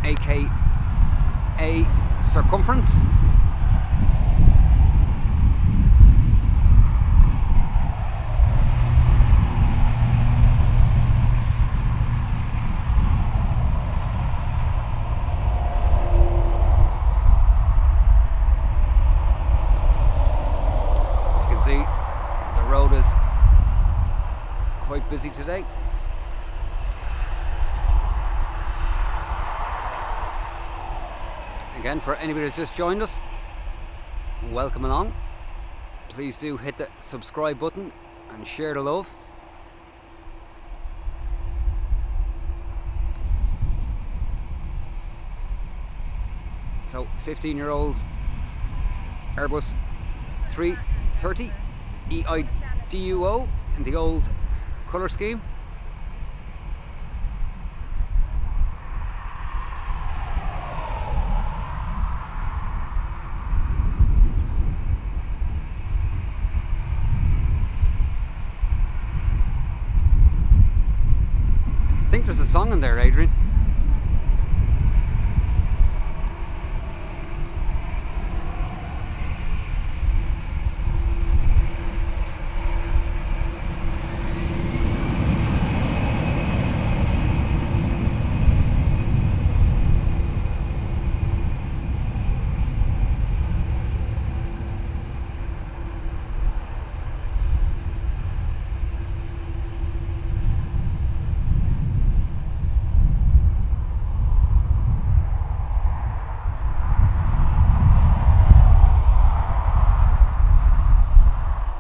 aka circumference. As you can see, the road is quite busy today. Again, for anybody that's just joined us, welcome along. Please do hit the subscribe button and share the love. So 15-year-old Airbus 330 EIDUO in the old colour scheme. I think there's a song in there, Adrian.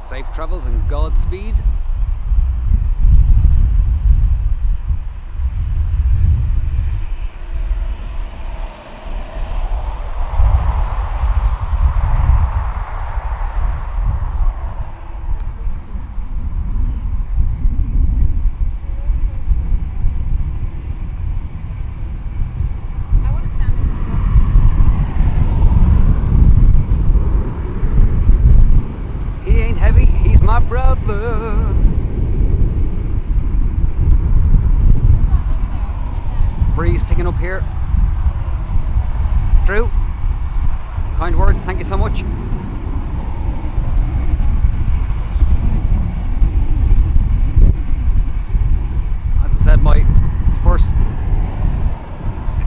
Safe travels and Godspeed. My brother. Breeze picking up here. Drew, kind words, thank you so much. As I said, my first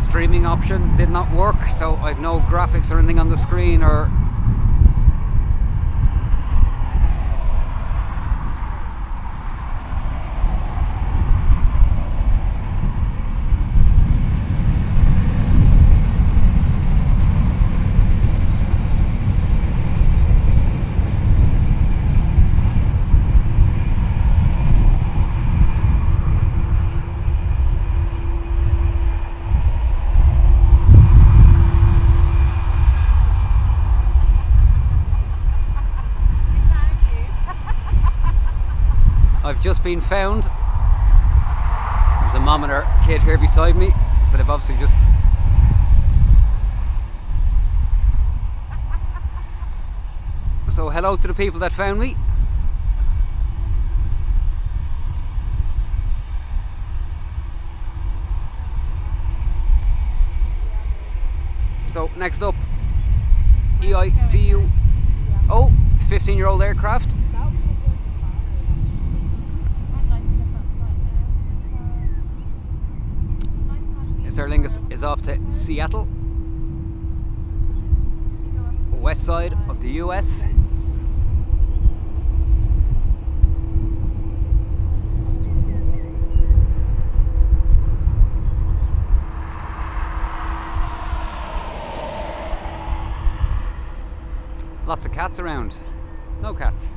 streaming option did not work, so I've no graphics or anything on the screen or I've just been found. There's a mom and her kid here beside me, so they've obviously just so hello to the people that found me. So next up, EIDUO, 15-year-old aircraft. Aer Lingus is off to Seattle, west side of the US. Lots of cats around. No cats.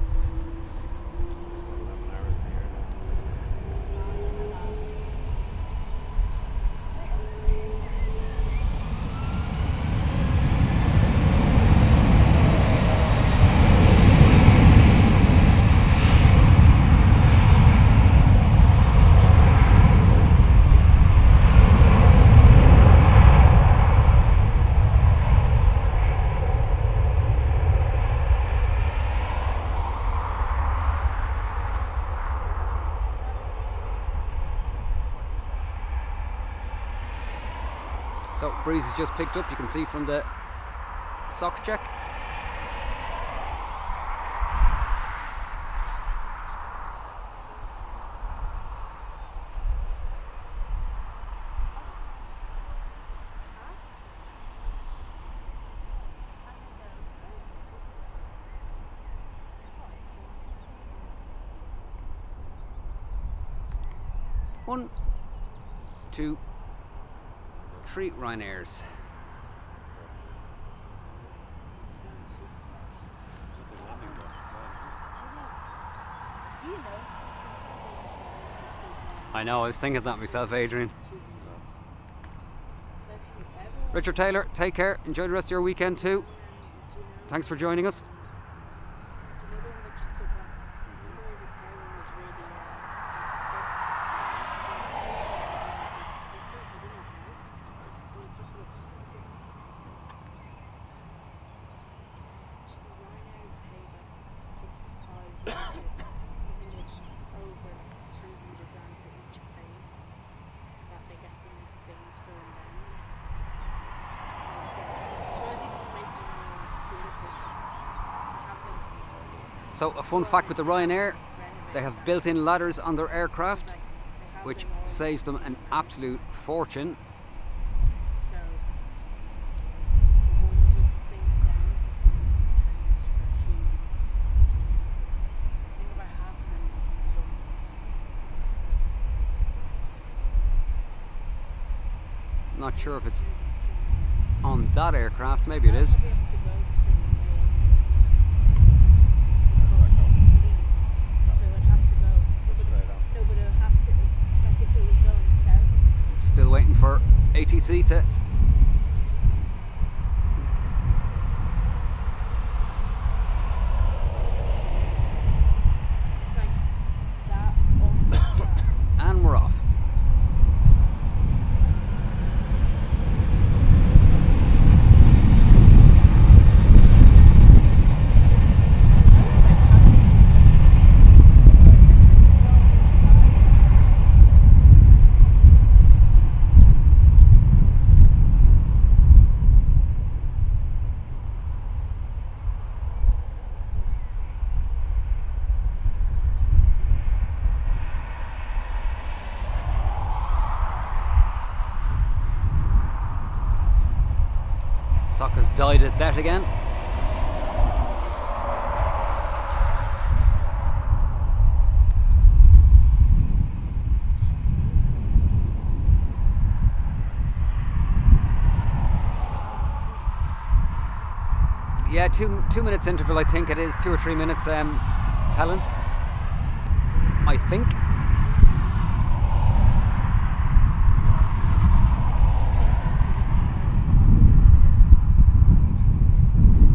So breeze has just picked up, you can see from the sock check. One, two, three Ryanairs. I know, I was thinking that myself, Adrian. Richard Taylor, take care. Enjoy the rest of your weekend too. Thanks for joining us. So a fun fact with the Ryanair, they have built-in ladders on their aircraft, which saves them an absolute fortune. Not sure if it's on that aircraft, maybe it is. Still waiting for ATC to and we're off. Soccer's died at that again. Yeah, two minutes interval, I think it is, 2 or 3 minutes, Helen, I think.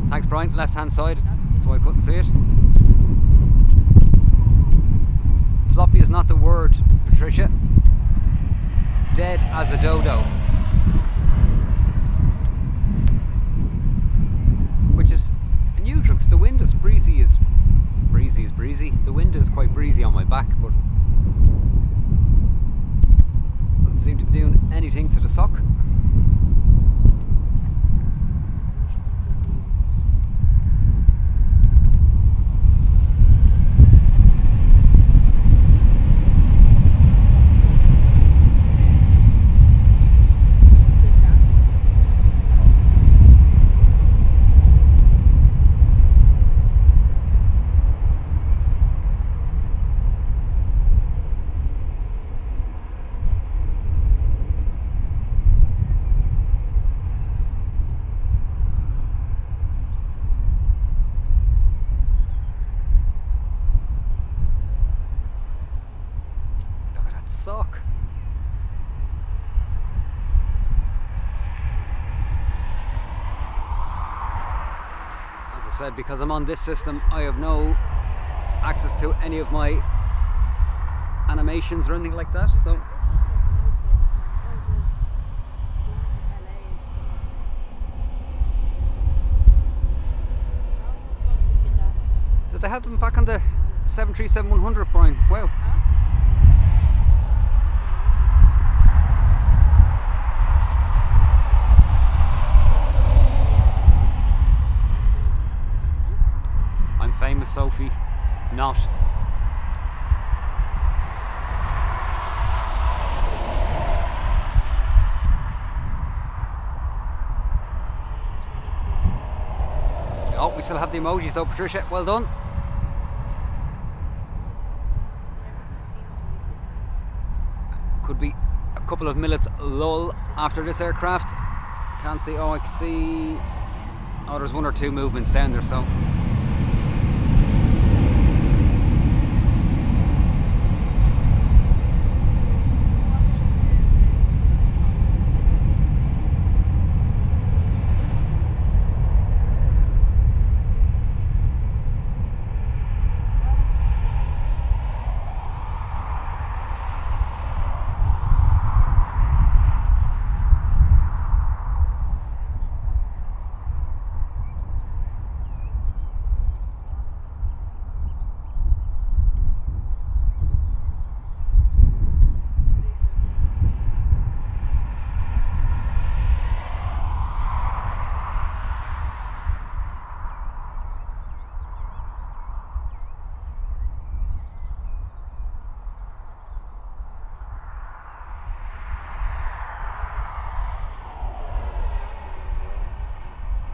Thanks, Brian. Left hand side, that's why I couldn't see it. Floppy is not the word, Patricia. Dead as a dodo. Which is unusual because the wind is breezy. The wind is quite breezy on my back, but doesn't seem to be doing anything to the sock. Sock. As I said, because I'm on this system, I have no access to any of my animations or anything like that, so did they have them back on the 737-100, Brian? Wow. Sophie not. Oh, we still have the emojis though, Patricia. Well done. Could be a couple of minutes lull after this aircraft. Can't see. Oh, I can see. Oh, there's one or two movements down there, so.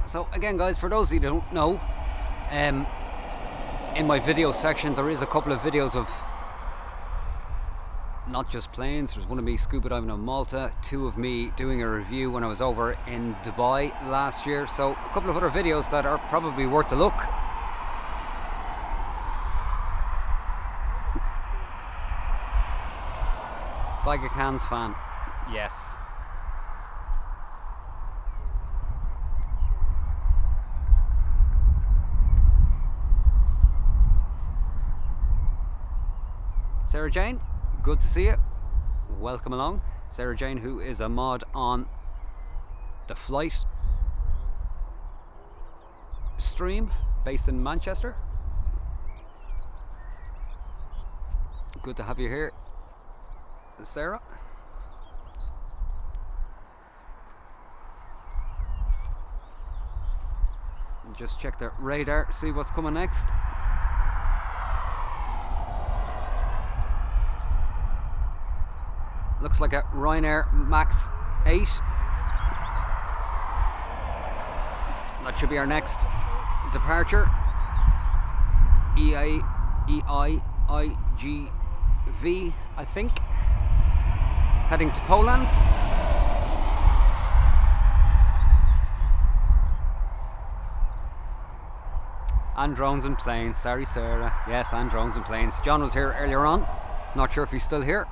So again guys, for those of you who don't know, in my video section there is a couple of videos of not just planes. There's one of me scuba diving on Malta, two of me doing a review when I was over in Dubai last year, so a couple of other videos that are probably worth a look. Bag of Cans fan, yes. Sarah Jane, good to see you. Welcome along. Sarah Jane, who is a mod on the Flight stream based in Manchester. Good to have you here, Sarah. Just check the radar, see what's coming next. Looks like a Ryanair Max 8. That should be our next departure. EIGV, I think. Heading to Poland. And drones and planes. Sorry, Sarah. Yes, and drones and planes. John was here earlier on. Not sure if he's still here.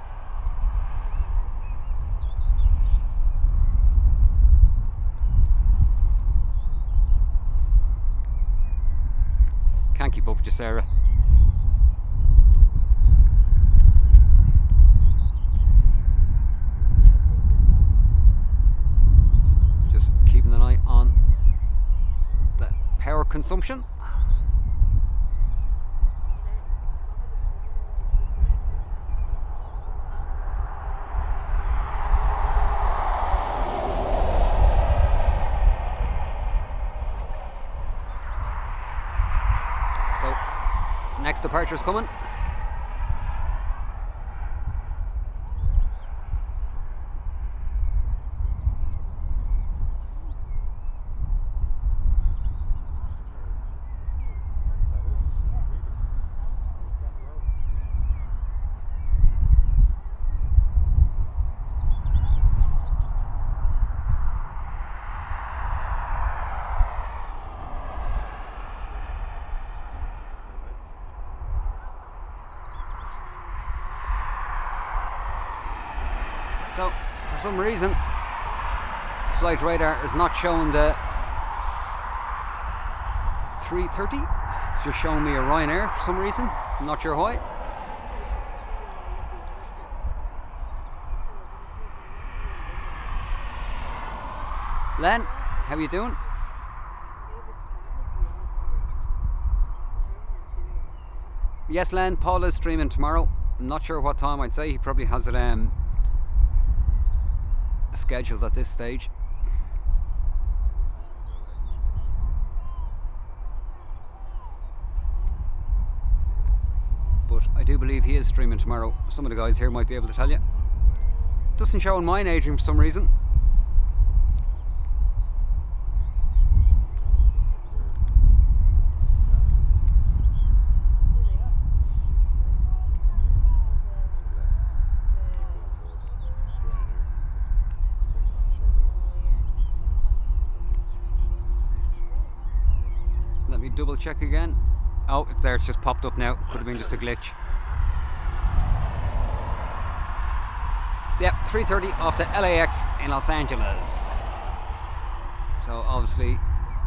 Can't keep up with you, Sarah. Just keeping an eye on the power consumption. So, next departure's coming. So, for some reason, flight radar is not showing the 330. It's just showing me a Ryanair for some reason. I'm not sure why. Len, how you doing? Yes, Len, Paul is streaming tomorrow. I'm not sure what time. I'd say he probably has it scheduled at this stage. but I do believe he is streaming tomorrow. Some of the guys here might be able to tell you. Doesn't show on mine, Adrian, for some reason. Let me double check again. Oh, it's there, it's just popped up now. Could have been just a glitch. Yep, 3:30 off to LAX in Los Angeles. So obviously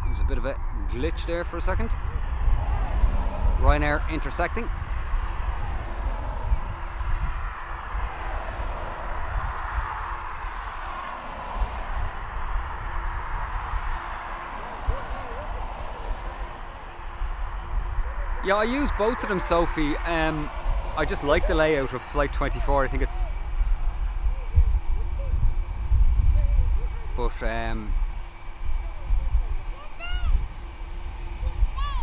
there's a bit of a glitch there for a second. Ryanair intersecting. Yeah, I use both of them, Sophie. I just like the layout of Flight 24. I think it's... But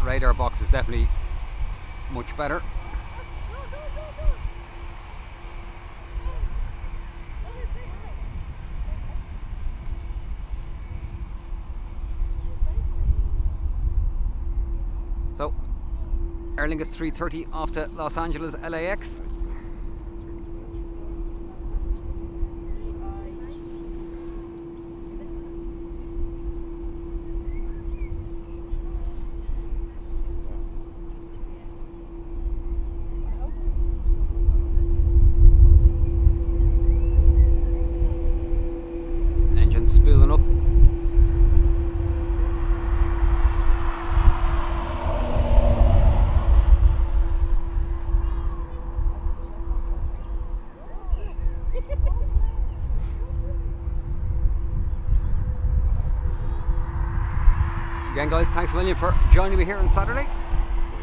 radar box is definitely much better. So Aer Lingus 3:30 off to Los Angeles LAX. Engine spooling up. Again, guys, thanks a million for joining me here on Saturday,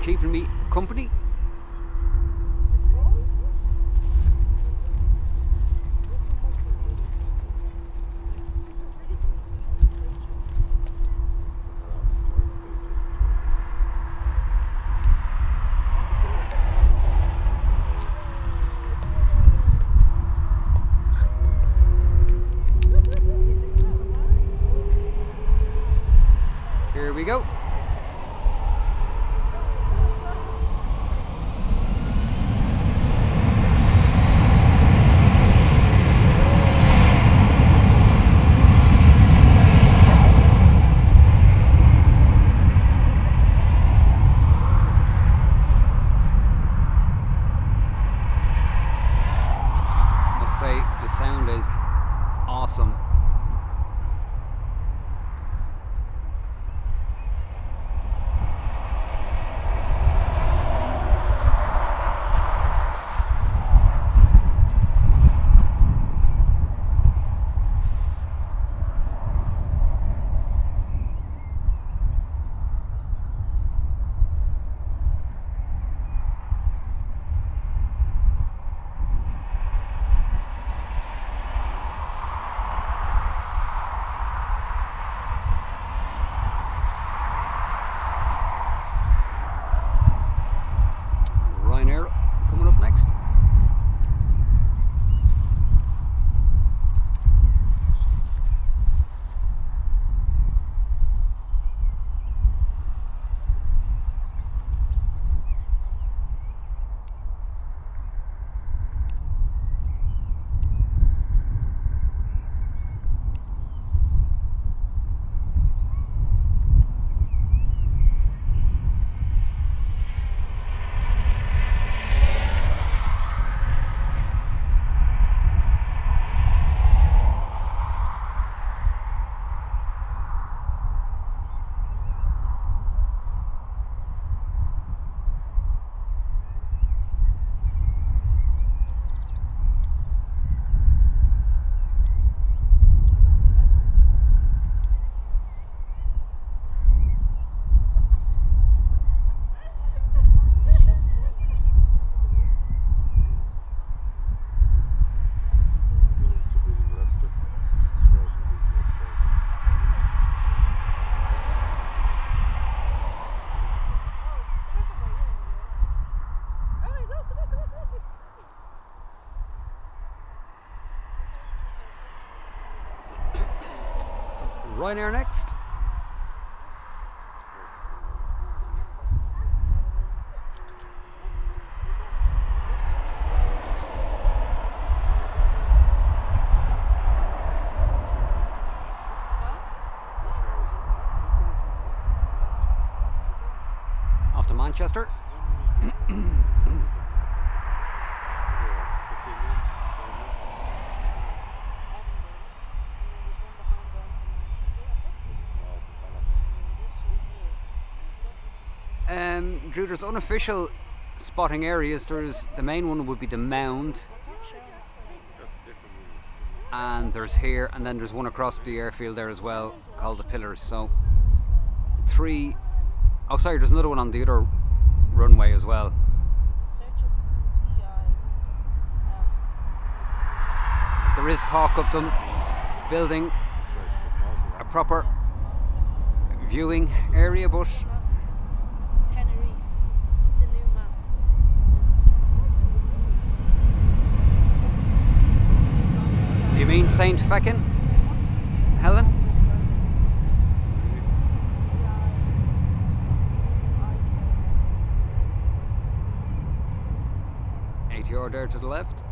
keeping me company. Here we go. I must say the sound is awesome. Ryanair next. Off to Manchester. Drew, there's unofficial spotting areas. There's the main one would be the Mound, and there's here, and then there's one across the airfield there as well called the Pillars. So 3. Oh, sorry, there's another one on the other runway as well. There is talk of them building a proper viewing area, but do you mean Saint Feckin? Helen? ATR there to the left.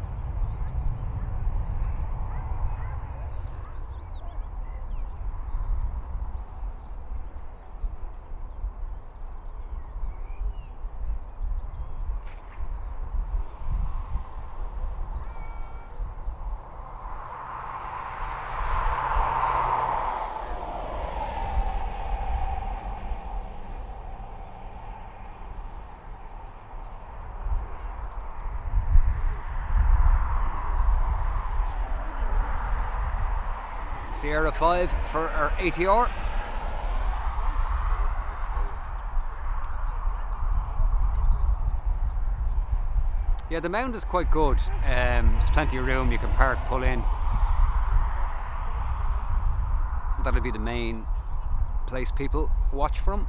Sierra 5 for our ATR. Yeah, the Mound is quite good. There's plenty of room, you can park, pull in. That'll be the main place people watch from.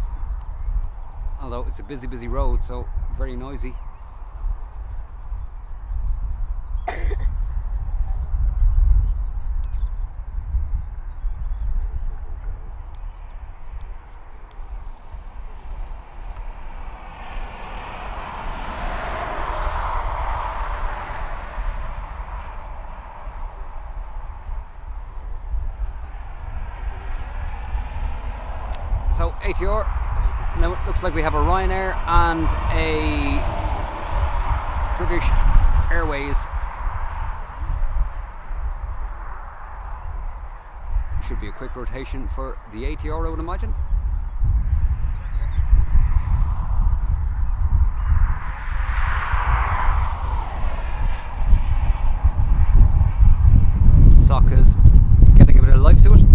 Although it's a busy road, so very noisy. So ATR, now it looks like we have a Ryanair and a British Airways. Should be a quick rotation for the ATR, I would imagine. Sokka's getting a bit of life to it.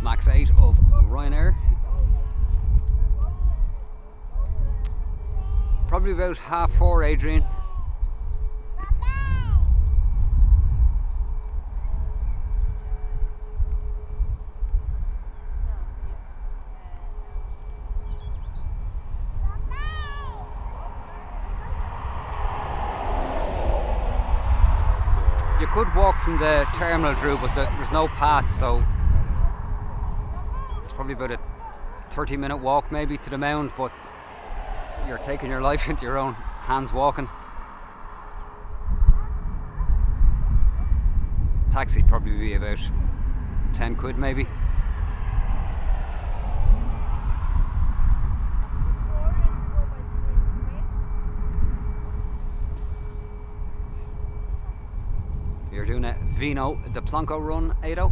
Max 8 of Ryanair. Probably about 4:30, Adrian. You could walk from the terminal, Drew, but there's no path, so it's probably about a 30-minute walk maybe to the Mound, but you're taking your life into your own hands walking. Taxi probably be about 10 quid maybe. You're doing a Vino de Planco run, 80.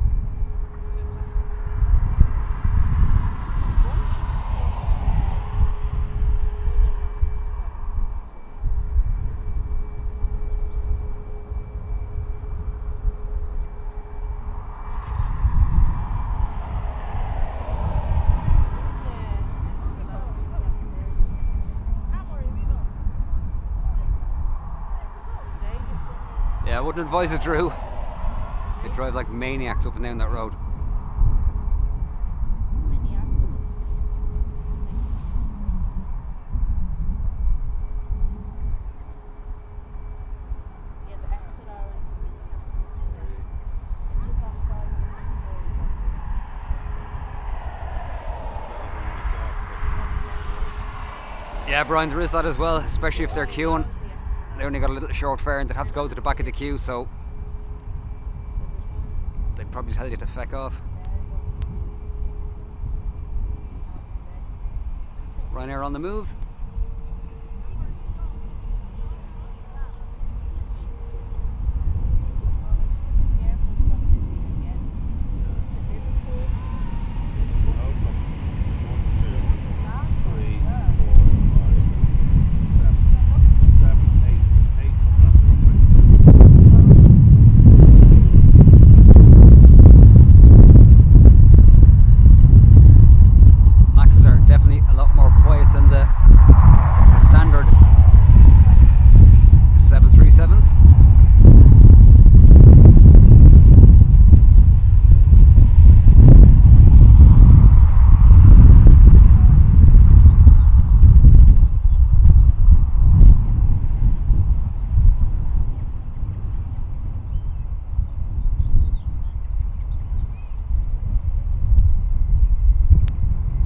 Yeah, I wouldn't advise it, Drew. They drive like maniacs up and down that road. Yeah, Brian, there is that as well, especially if they're queuing. They only got a little short fare and they'd have to go to the back of the queue, so they'd probably tell you to feck off. Ryanair on the move.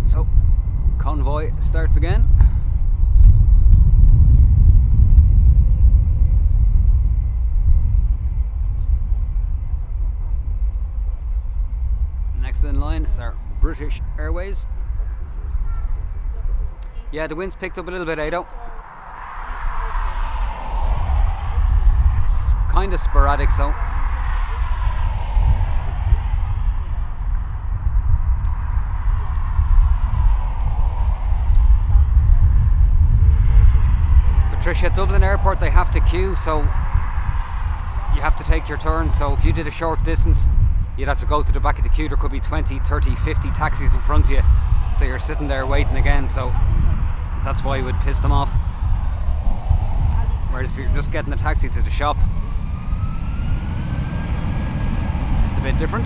So, convoy starts again. Next in line is our British Airways. Yeah, the wind's picked up a little bit, Ado. It's kind of sporadic, so. Patricia, at Dublin Airport they have to queue, so you have to take your turn. So if you did a short distance, you'd have to go to the back of the queue. There could be 20, 30, 50 taxis in front of you, so you're sitting there waiting again, so that's why you would piss them off. Whereas if you're just getting a taxi to the shop, it's a bit different.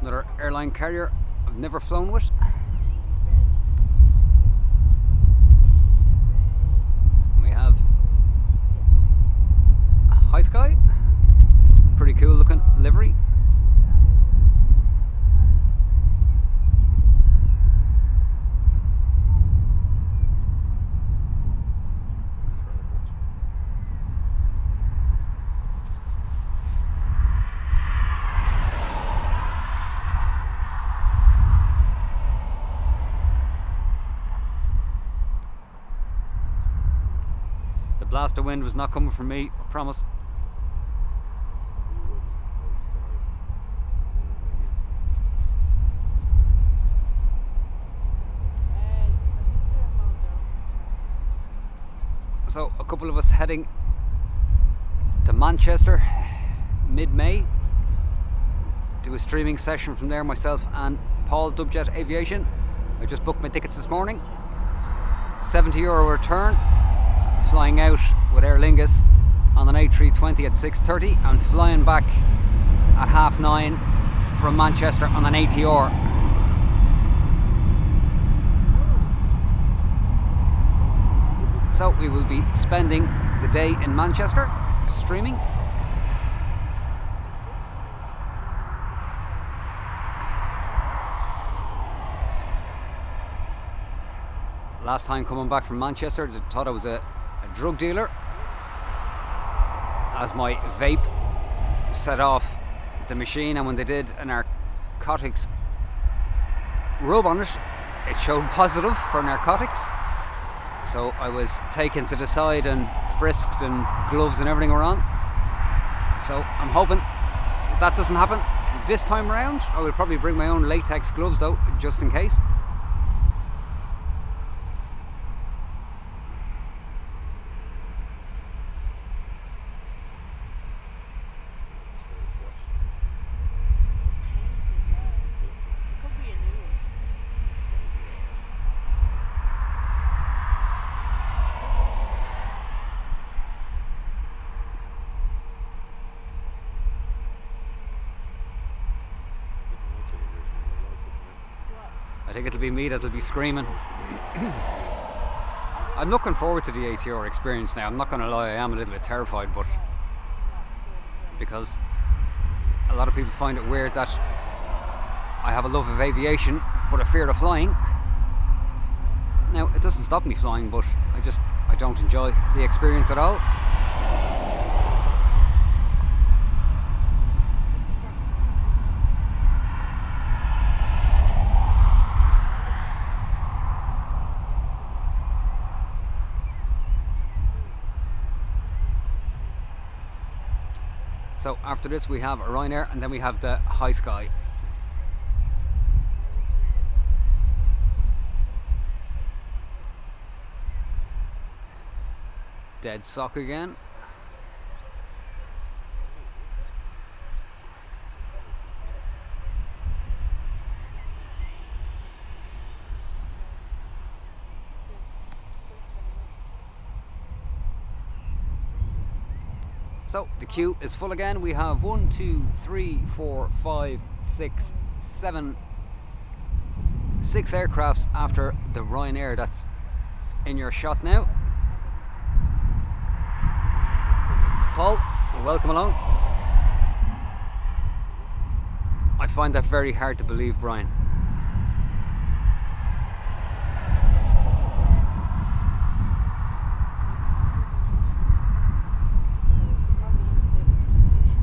Another airline carrier I've never flown with. We have High Sky, pretty cool looking livery. Blast of wind was not coming from me, I promise. So a couple of us heading to Manchester mid-May. Do a streaming session from there, myself and Paul, Dubjet Aviation. I just booked my tickets this morning. €70 return. Flying out with Aer Lingus on an A320 at 6:30 and flying back at 9:30 from Manchester on an ATR. So we will be spending the day in Manchester streaming. Last time coming back from Manchester, they thought I was a drug dealer as my vape set off the machine, and when they did a narcotics rub on it, it showed positive for narcotics. So I was taken to the side and frisked, and gloves and everything were on. So I'm hoping that doesn't happen this time around. I will probably bring my own latex gloves though, just in case. I think it'll be me that'll be screaming. I'm looking forward to the ATR experience now. I'm not going to lie, I am a little bit terrified, but because a lot of people find it weird that I have a love of aviation but a fear of flying. Now, it doesn't stop me flying, but I don't enjoy the experience at all. So after this we have Ryanair, and then we have the High Sky. Dead sock again. So the queue is full again. We have 1, 2, 3, 4, 5, 6, 7, 6 aircrafts after the Ryanair that's in your shot now. Paul, welcome along. I find that very hard to believe, Brian.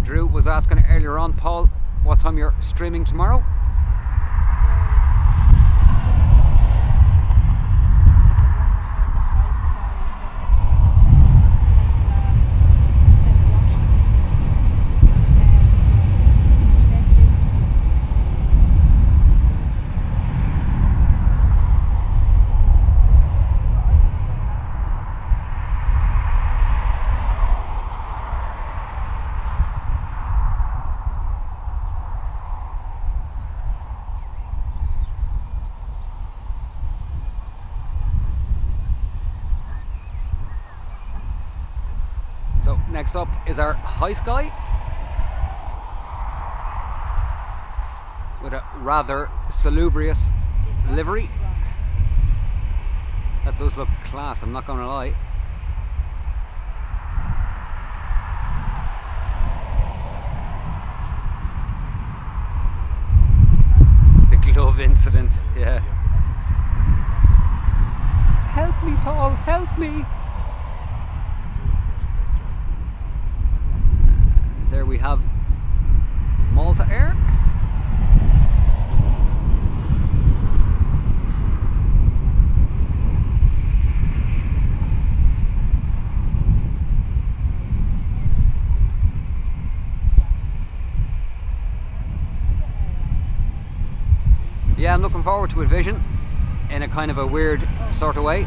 Drew was asking earlier on, Paul, what time you're streaming tomorrow? So next up is our High Sky with a rather salubrious livery. That does look class, I'm not going to lie. The glove incident, yeah. Help me, Paul, help me! There we have Malta Air. Yeah, I'm looking forward to it, Vision, in a kind of a weird sort of way.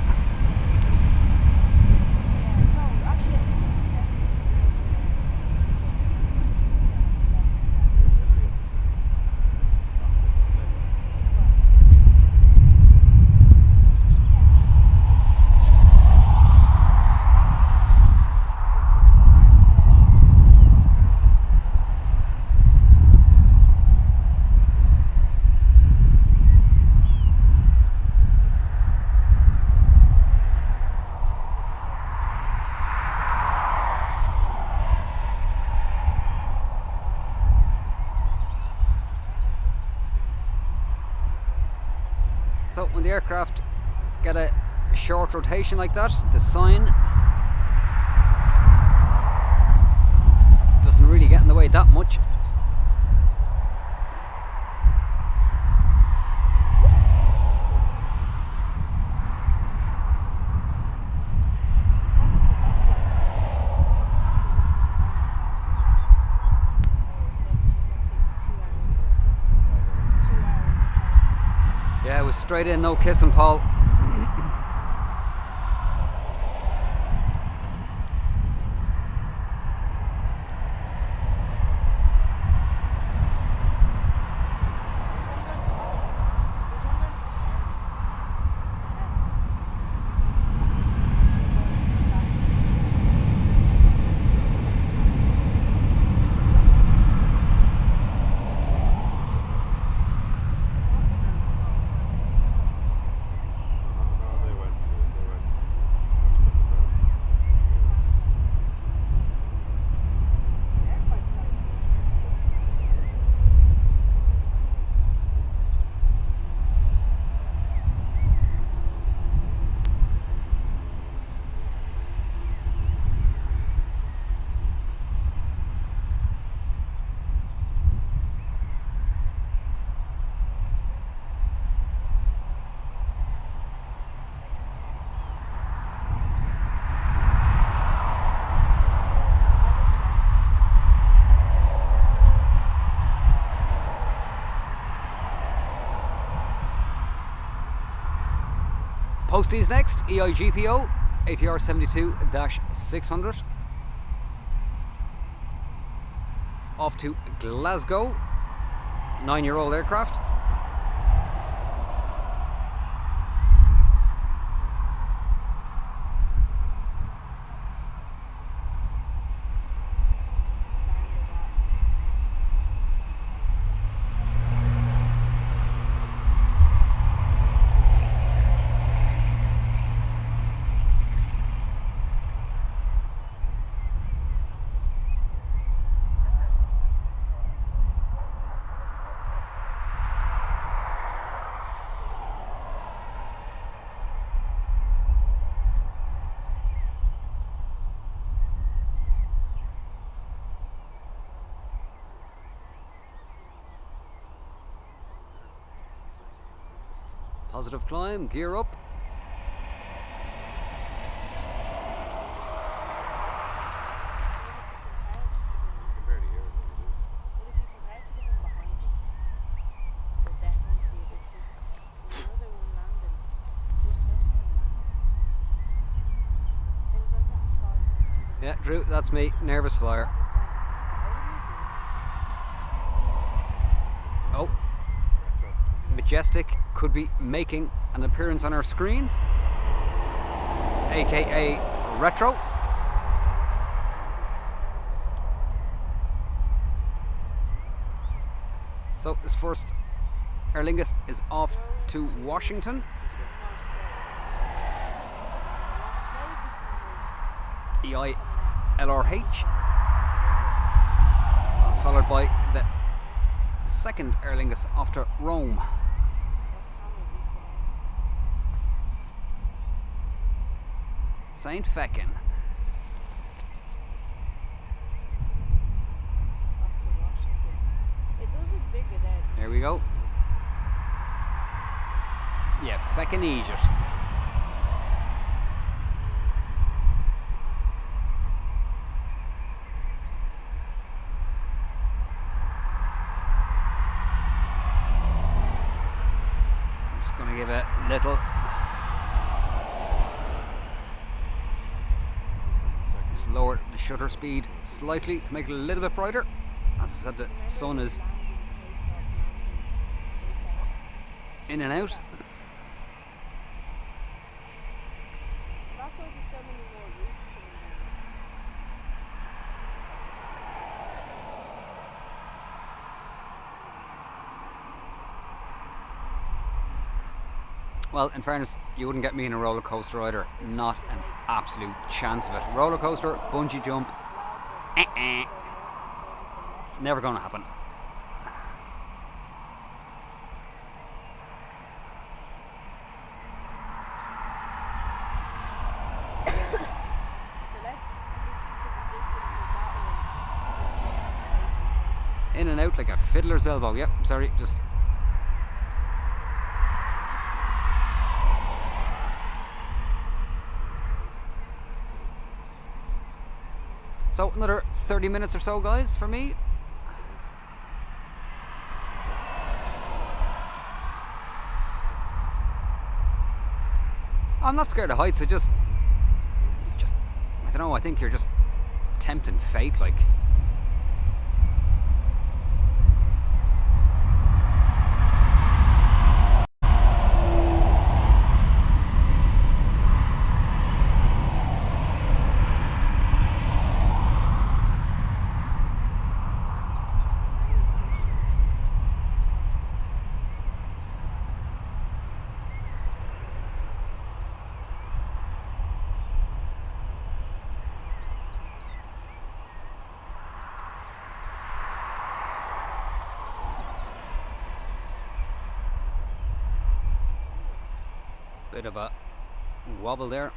So when the aircraft get a short rotation like that, the sign doesn't really get in the way that much. Yeah, it was straight in, no kissing, Paul. Posties next, EIGPO, ATR 72-600. Off to Glasgow, 9-year-old aircraft. Positive climb, gear up. Yeah, Drew, that's me, nervous flyer. Oh, Majestic could be making an appearance on our screen, aka Retro. So this first Aer Lingus is off to Washington. EILRH, followed by the second Aer Lingus off to Rome. Saint Feckin. There we go. Yeah, feckin' Egypt. Just gonna give a little. Just lower the shutter speed slightly to make it a little bit brighter. As I said, the sun is in and out. That's why there's so many more routes coming in. Well, in fairness, you wouldn't get me in a roller coaster either. Not an absolute chance of it. Roller coaster, bungee jump, never going to happen. In and out like a fiddler's elbow. Yep, sorry, just. So another 30 minutes or so, guys, for me. I'm not scared of heights. I just I don't know. I think you're just tempting fate, like. Bit of a wobble there.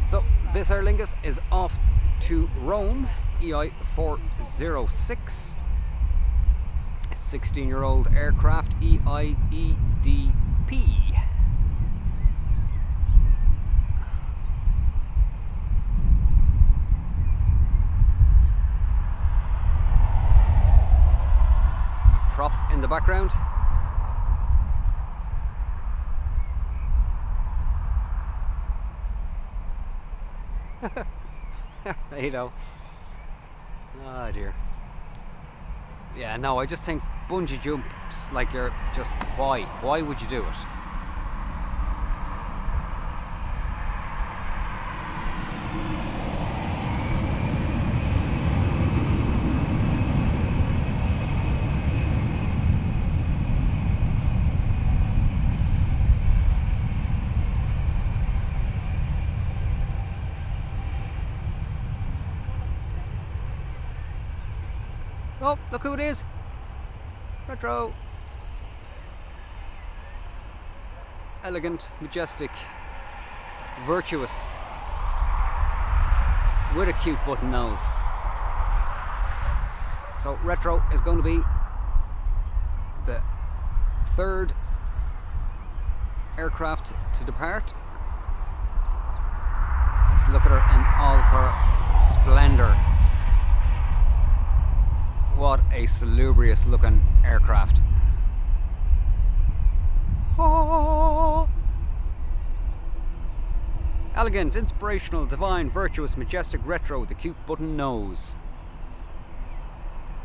So this Aer Lingus is off to Rome, EI 406, 16-year-old aircraft, EIEDP. Prop in the background. You know. Oh dear. Yeah, no, I just think bungee jumps, like, you're just, why would you do it? Oh, look who it is. Retro. Elegant, majestic, virtuous, with a cute button nose. So Retro is going to be the third aircraft to depart. Let's look at her in all her splendour. What a salubrious looking aircraft. Oh. Elegant, inspirational, divine, virtuous, majestic, retro, the cute button nose.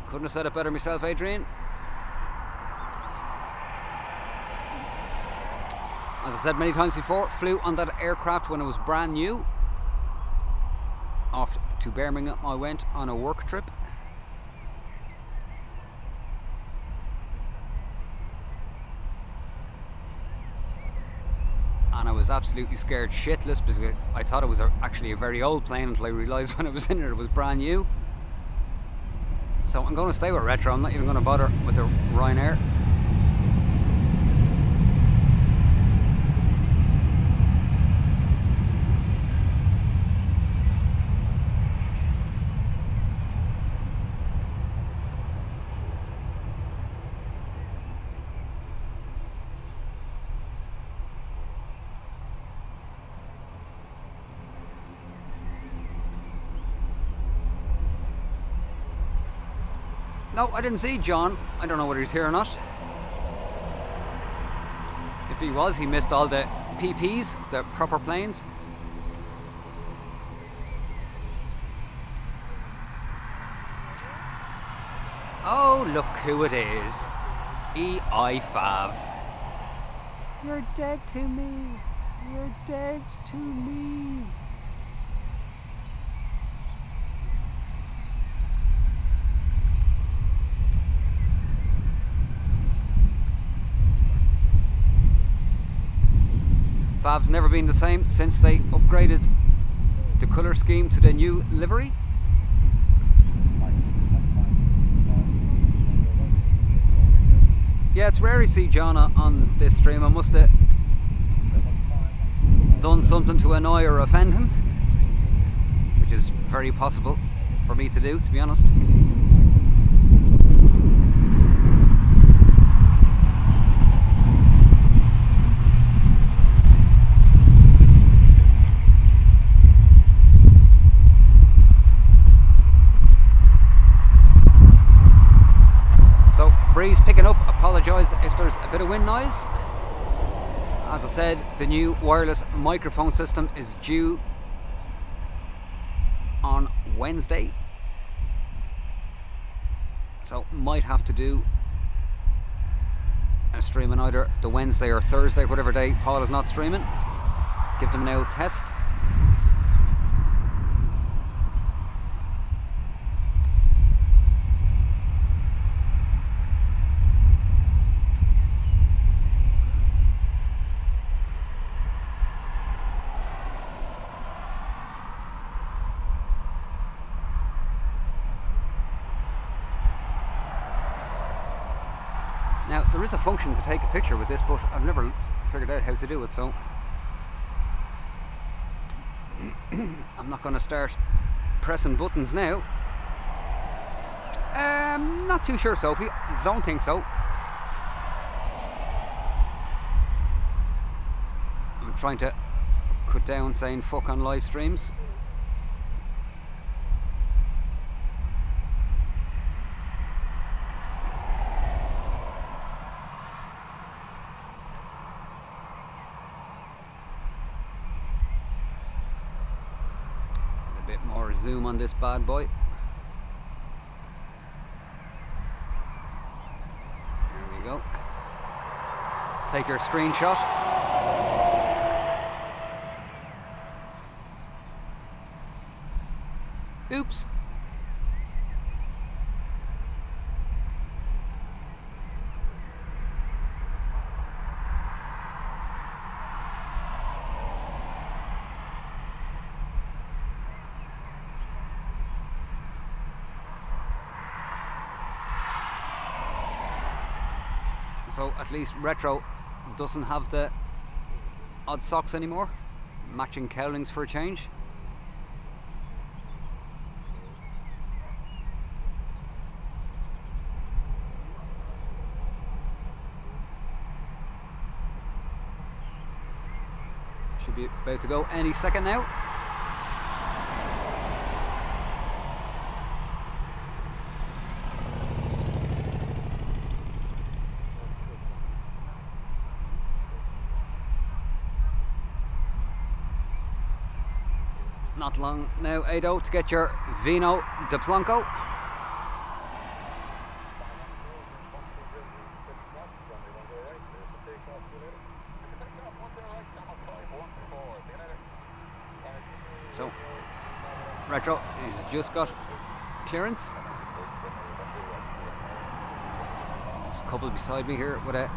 Couldn't have said it better myself, Adrian. As I said many times before, flew on that aircraft when it was brand new. Off to Birmingham I went on a work trip. And I was absolutely scared shitless because I thought it was actually a very old plane until I realised when I was in it was brand new. So I'm going to stay with Retro. I'm not even going to bother with the Ryanair. No, I didn't see John. I don't know whether he's here or not. If he was, he missed all the PPs, the proper planes. Oh, look who it is. EI5. You're dead to me. You're dead to me. Fav's never been the same since they upgraded the colour scheme to the new livery. Yeah, it's rare to see John on this stream. I must have done something to annoy or offend him, which is very possible for me to do, to be honest. apologise if there's a bit of wind noise. As I said, the new wireless microphone system is due on Wednesday, so might have to do a stream on either the Wednesday or Thursday, whatever day Paul is not streaming. Give them an old test. Now, there is a function to take a picture with this, but I've never figured out how to do it, so I'm not going to start pressing buttons now. Not too sure, Sophie. Don't think so. I'm trying to cut down saying fuck on live streams. Zoom on this bad boy. There we go. Take your screenshot. Oops. So at least Retro doesn't have the odd socks anymore. Matching cowlings for a change. Should be about to go any second now. Not long now, Ado, to get your Vino de Blanco. So, Retro has just got clearance. There's a couple beside me here with a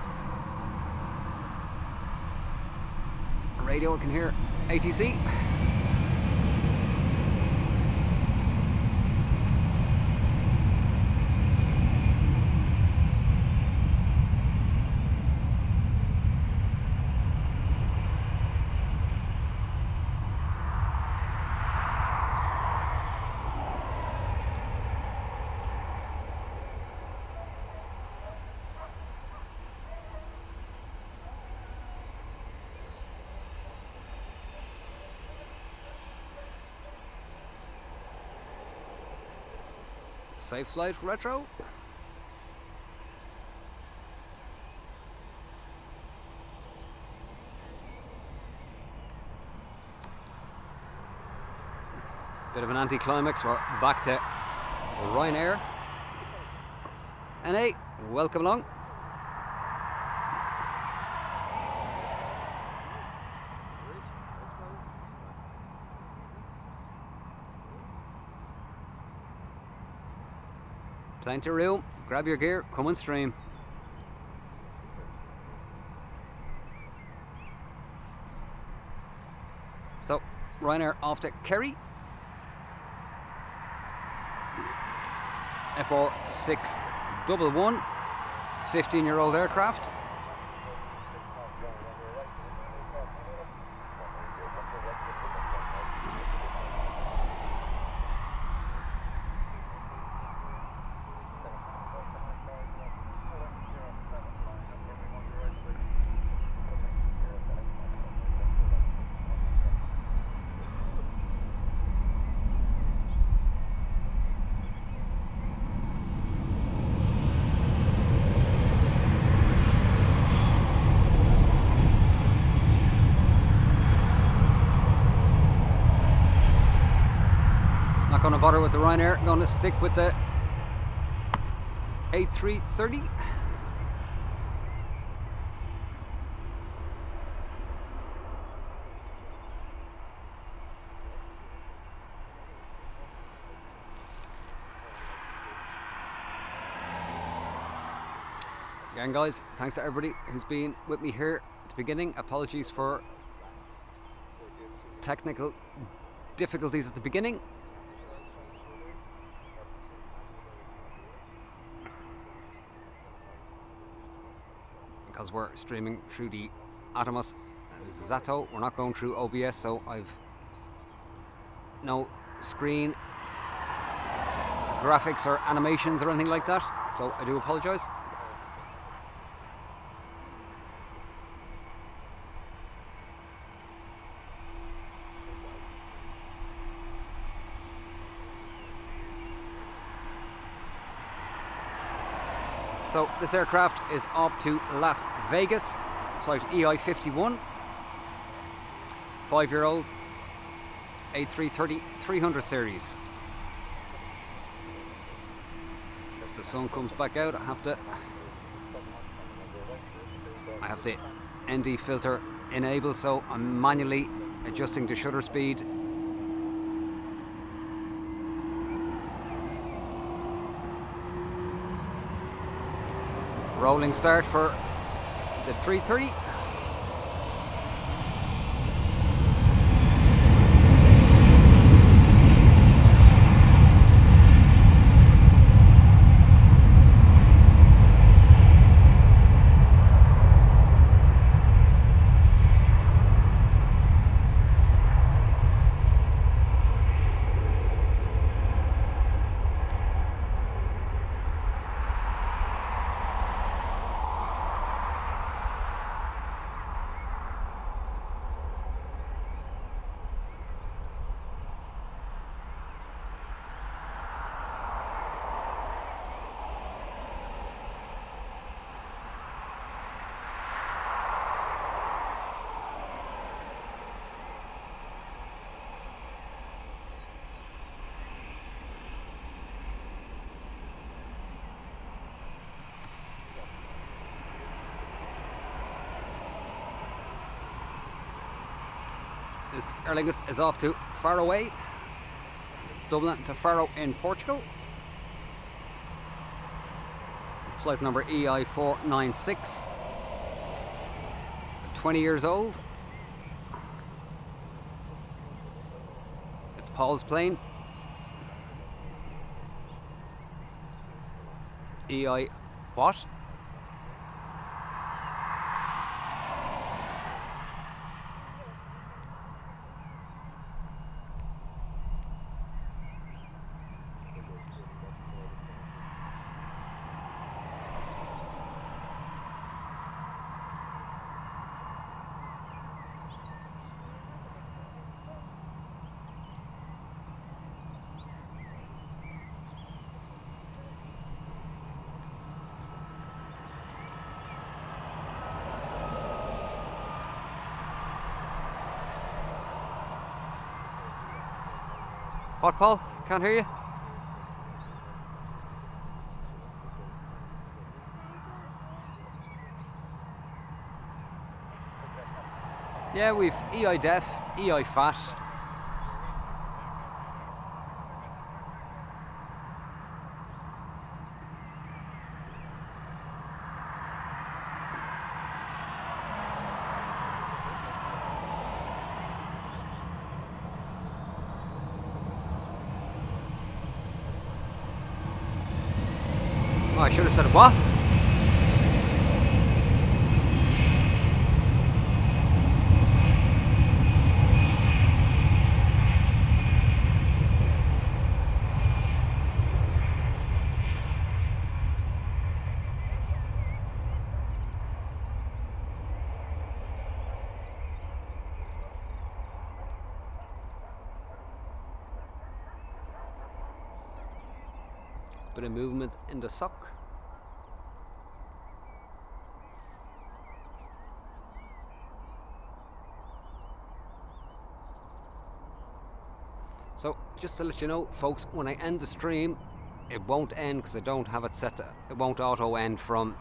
radio I can hear ATC. Safe flight, Retro. Bit of an anticlimax. We're back to Ryanair. NA, welcome along. Plenty of room, grab your gear, come and stream. So, Ryanair off to Kerry. FR611, 15-year-old aircraft. going to bother with the Ryanair. Going to stick with the A330. Again, guys, thanks to everybody who's been with me here at the beginning. Apologies for technical difficulties at the beginning. Because we're streaming through the Atomos Zato, we're not going through OBS, so I've no screen graphics or animations or anything like that, so I do apologise. So this aircraft is off to Las Vegas, flight EI-51, 5-year-old A330 300 series. As the sun comes back out, I have the ND filter enabled, so I'm manually adjusting the shutter speed. Rolling start for the 330. This Aer Lingus is off to Faroe, Dublin to Faro in Portugal. Flight number EI-496. 20 years old. It's Paul's plane. EI what? What, Paul? Can't hear you. Yeah, we've EI def, EI fat. Oh, I should have said what? Bit of movement in the sock. So just to let you know, folks, when I end the stream, it won't end because I don't have it set to, it won't auto end from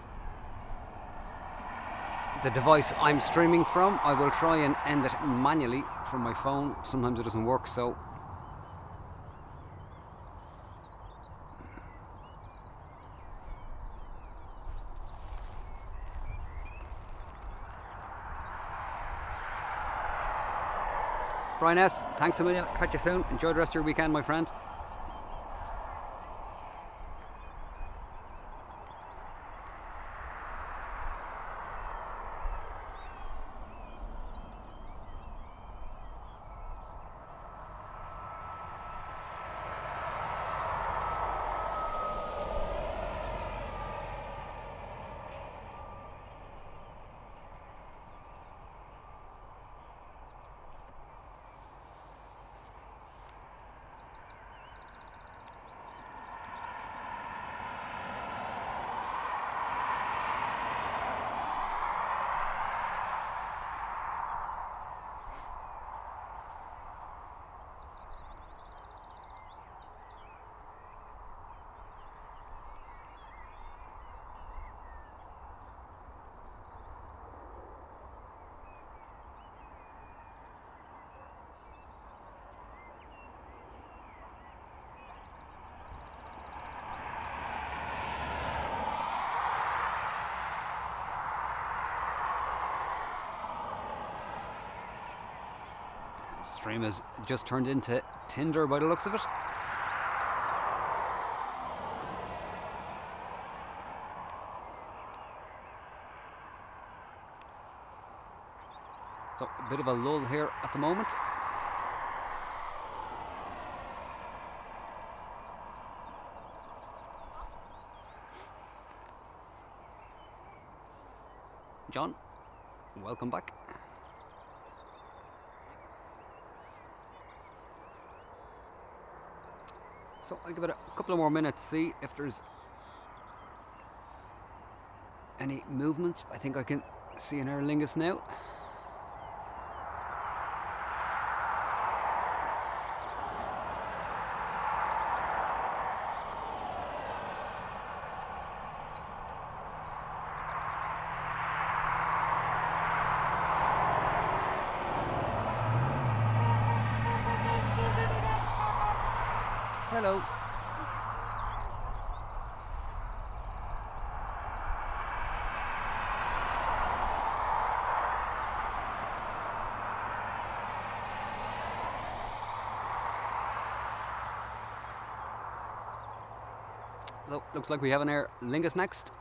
the device I'm streaming from. I will try and end it manually from my phone. Sometimes it doesn't work, so Brian S, thanks a million. Catch you soon. Enjoy the rest of your weekend, my friend. Stream has just turned into Tinder by the looks of it. So a bit of a lull here at the moment. John, welcome back. So I'll give it a couple of more minutes, see if there's any movements. I think I can see an Aer Lingus now. Hello. So, looks like we have an Aer Lingus next.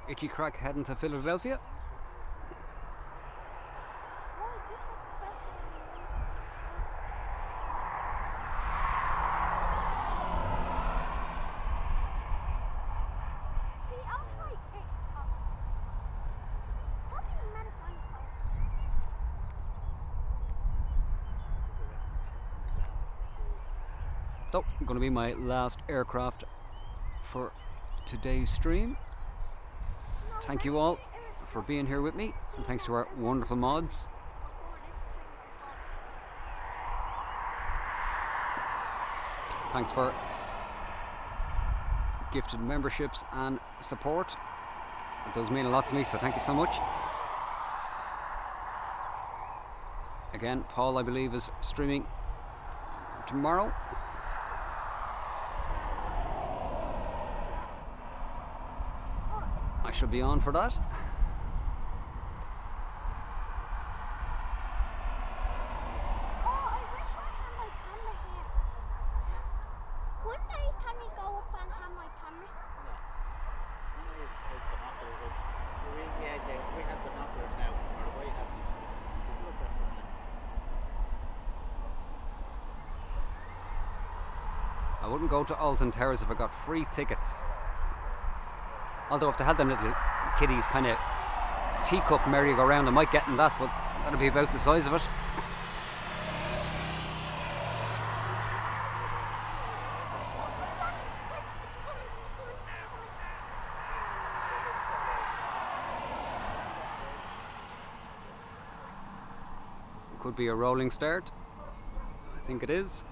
Itchy Crack heading to Philadelphia. So, going to be my last aircraft for today's stream. Thank you all for being here with me, and thanks to our wonderful mods. Thanks for gifted memberships and support. It does mean a lot to me, so thank you so much. Again, Paul, I believe, is streaming tomorrow. I should be on for that. I wouldn't go to Alton Towers if I got free tickets. Although if they had them little kiddies kind of teacup merry-go-round, I might get in that, but that'll be about the size of it. Could be a rolling start. I think it is.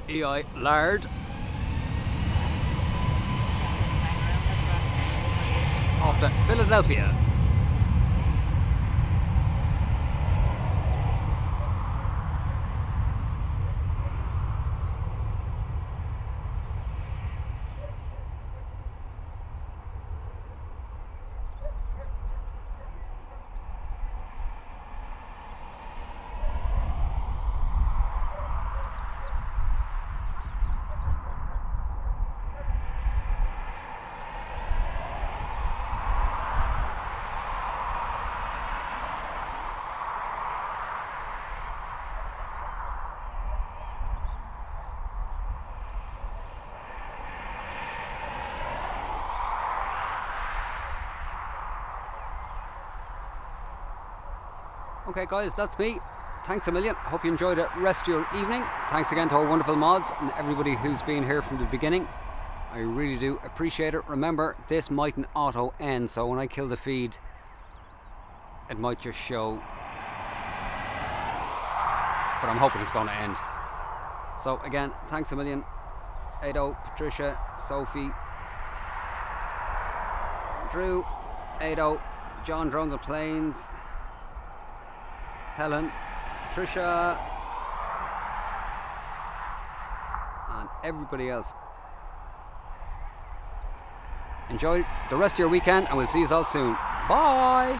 EI Lard. Off to Philadelphia. Okay guys, that's me. Thanks a million. Hope you enjoyed the rest of your evening. Thanks again to our wonderful mods and everybody who's been here from the beginning. I really do appreciate it. Remember, this mightn't auto end, so when I kill the feed, it might just show. But I'm hoping it's going to end. So again, thanks a million. Ado, Patricia, Sophie, Drew, Ado, John Drones and Planes, Helen, Patricia, and everybody else. Enjoy the rest of your weekend, and we'll see you all soon. Bye!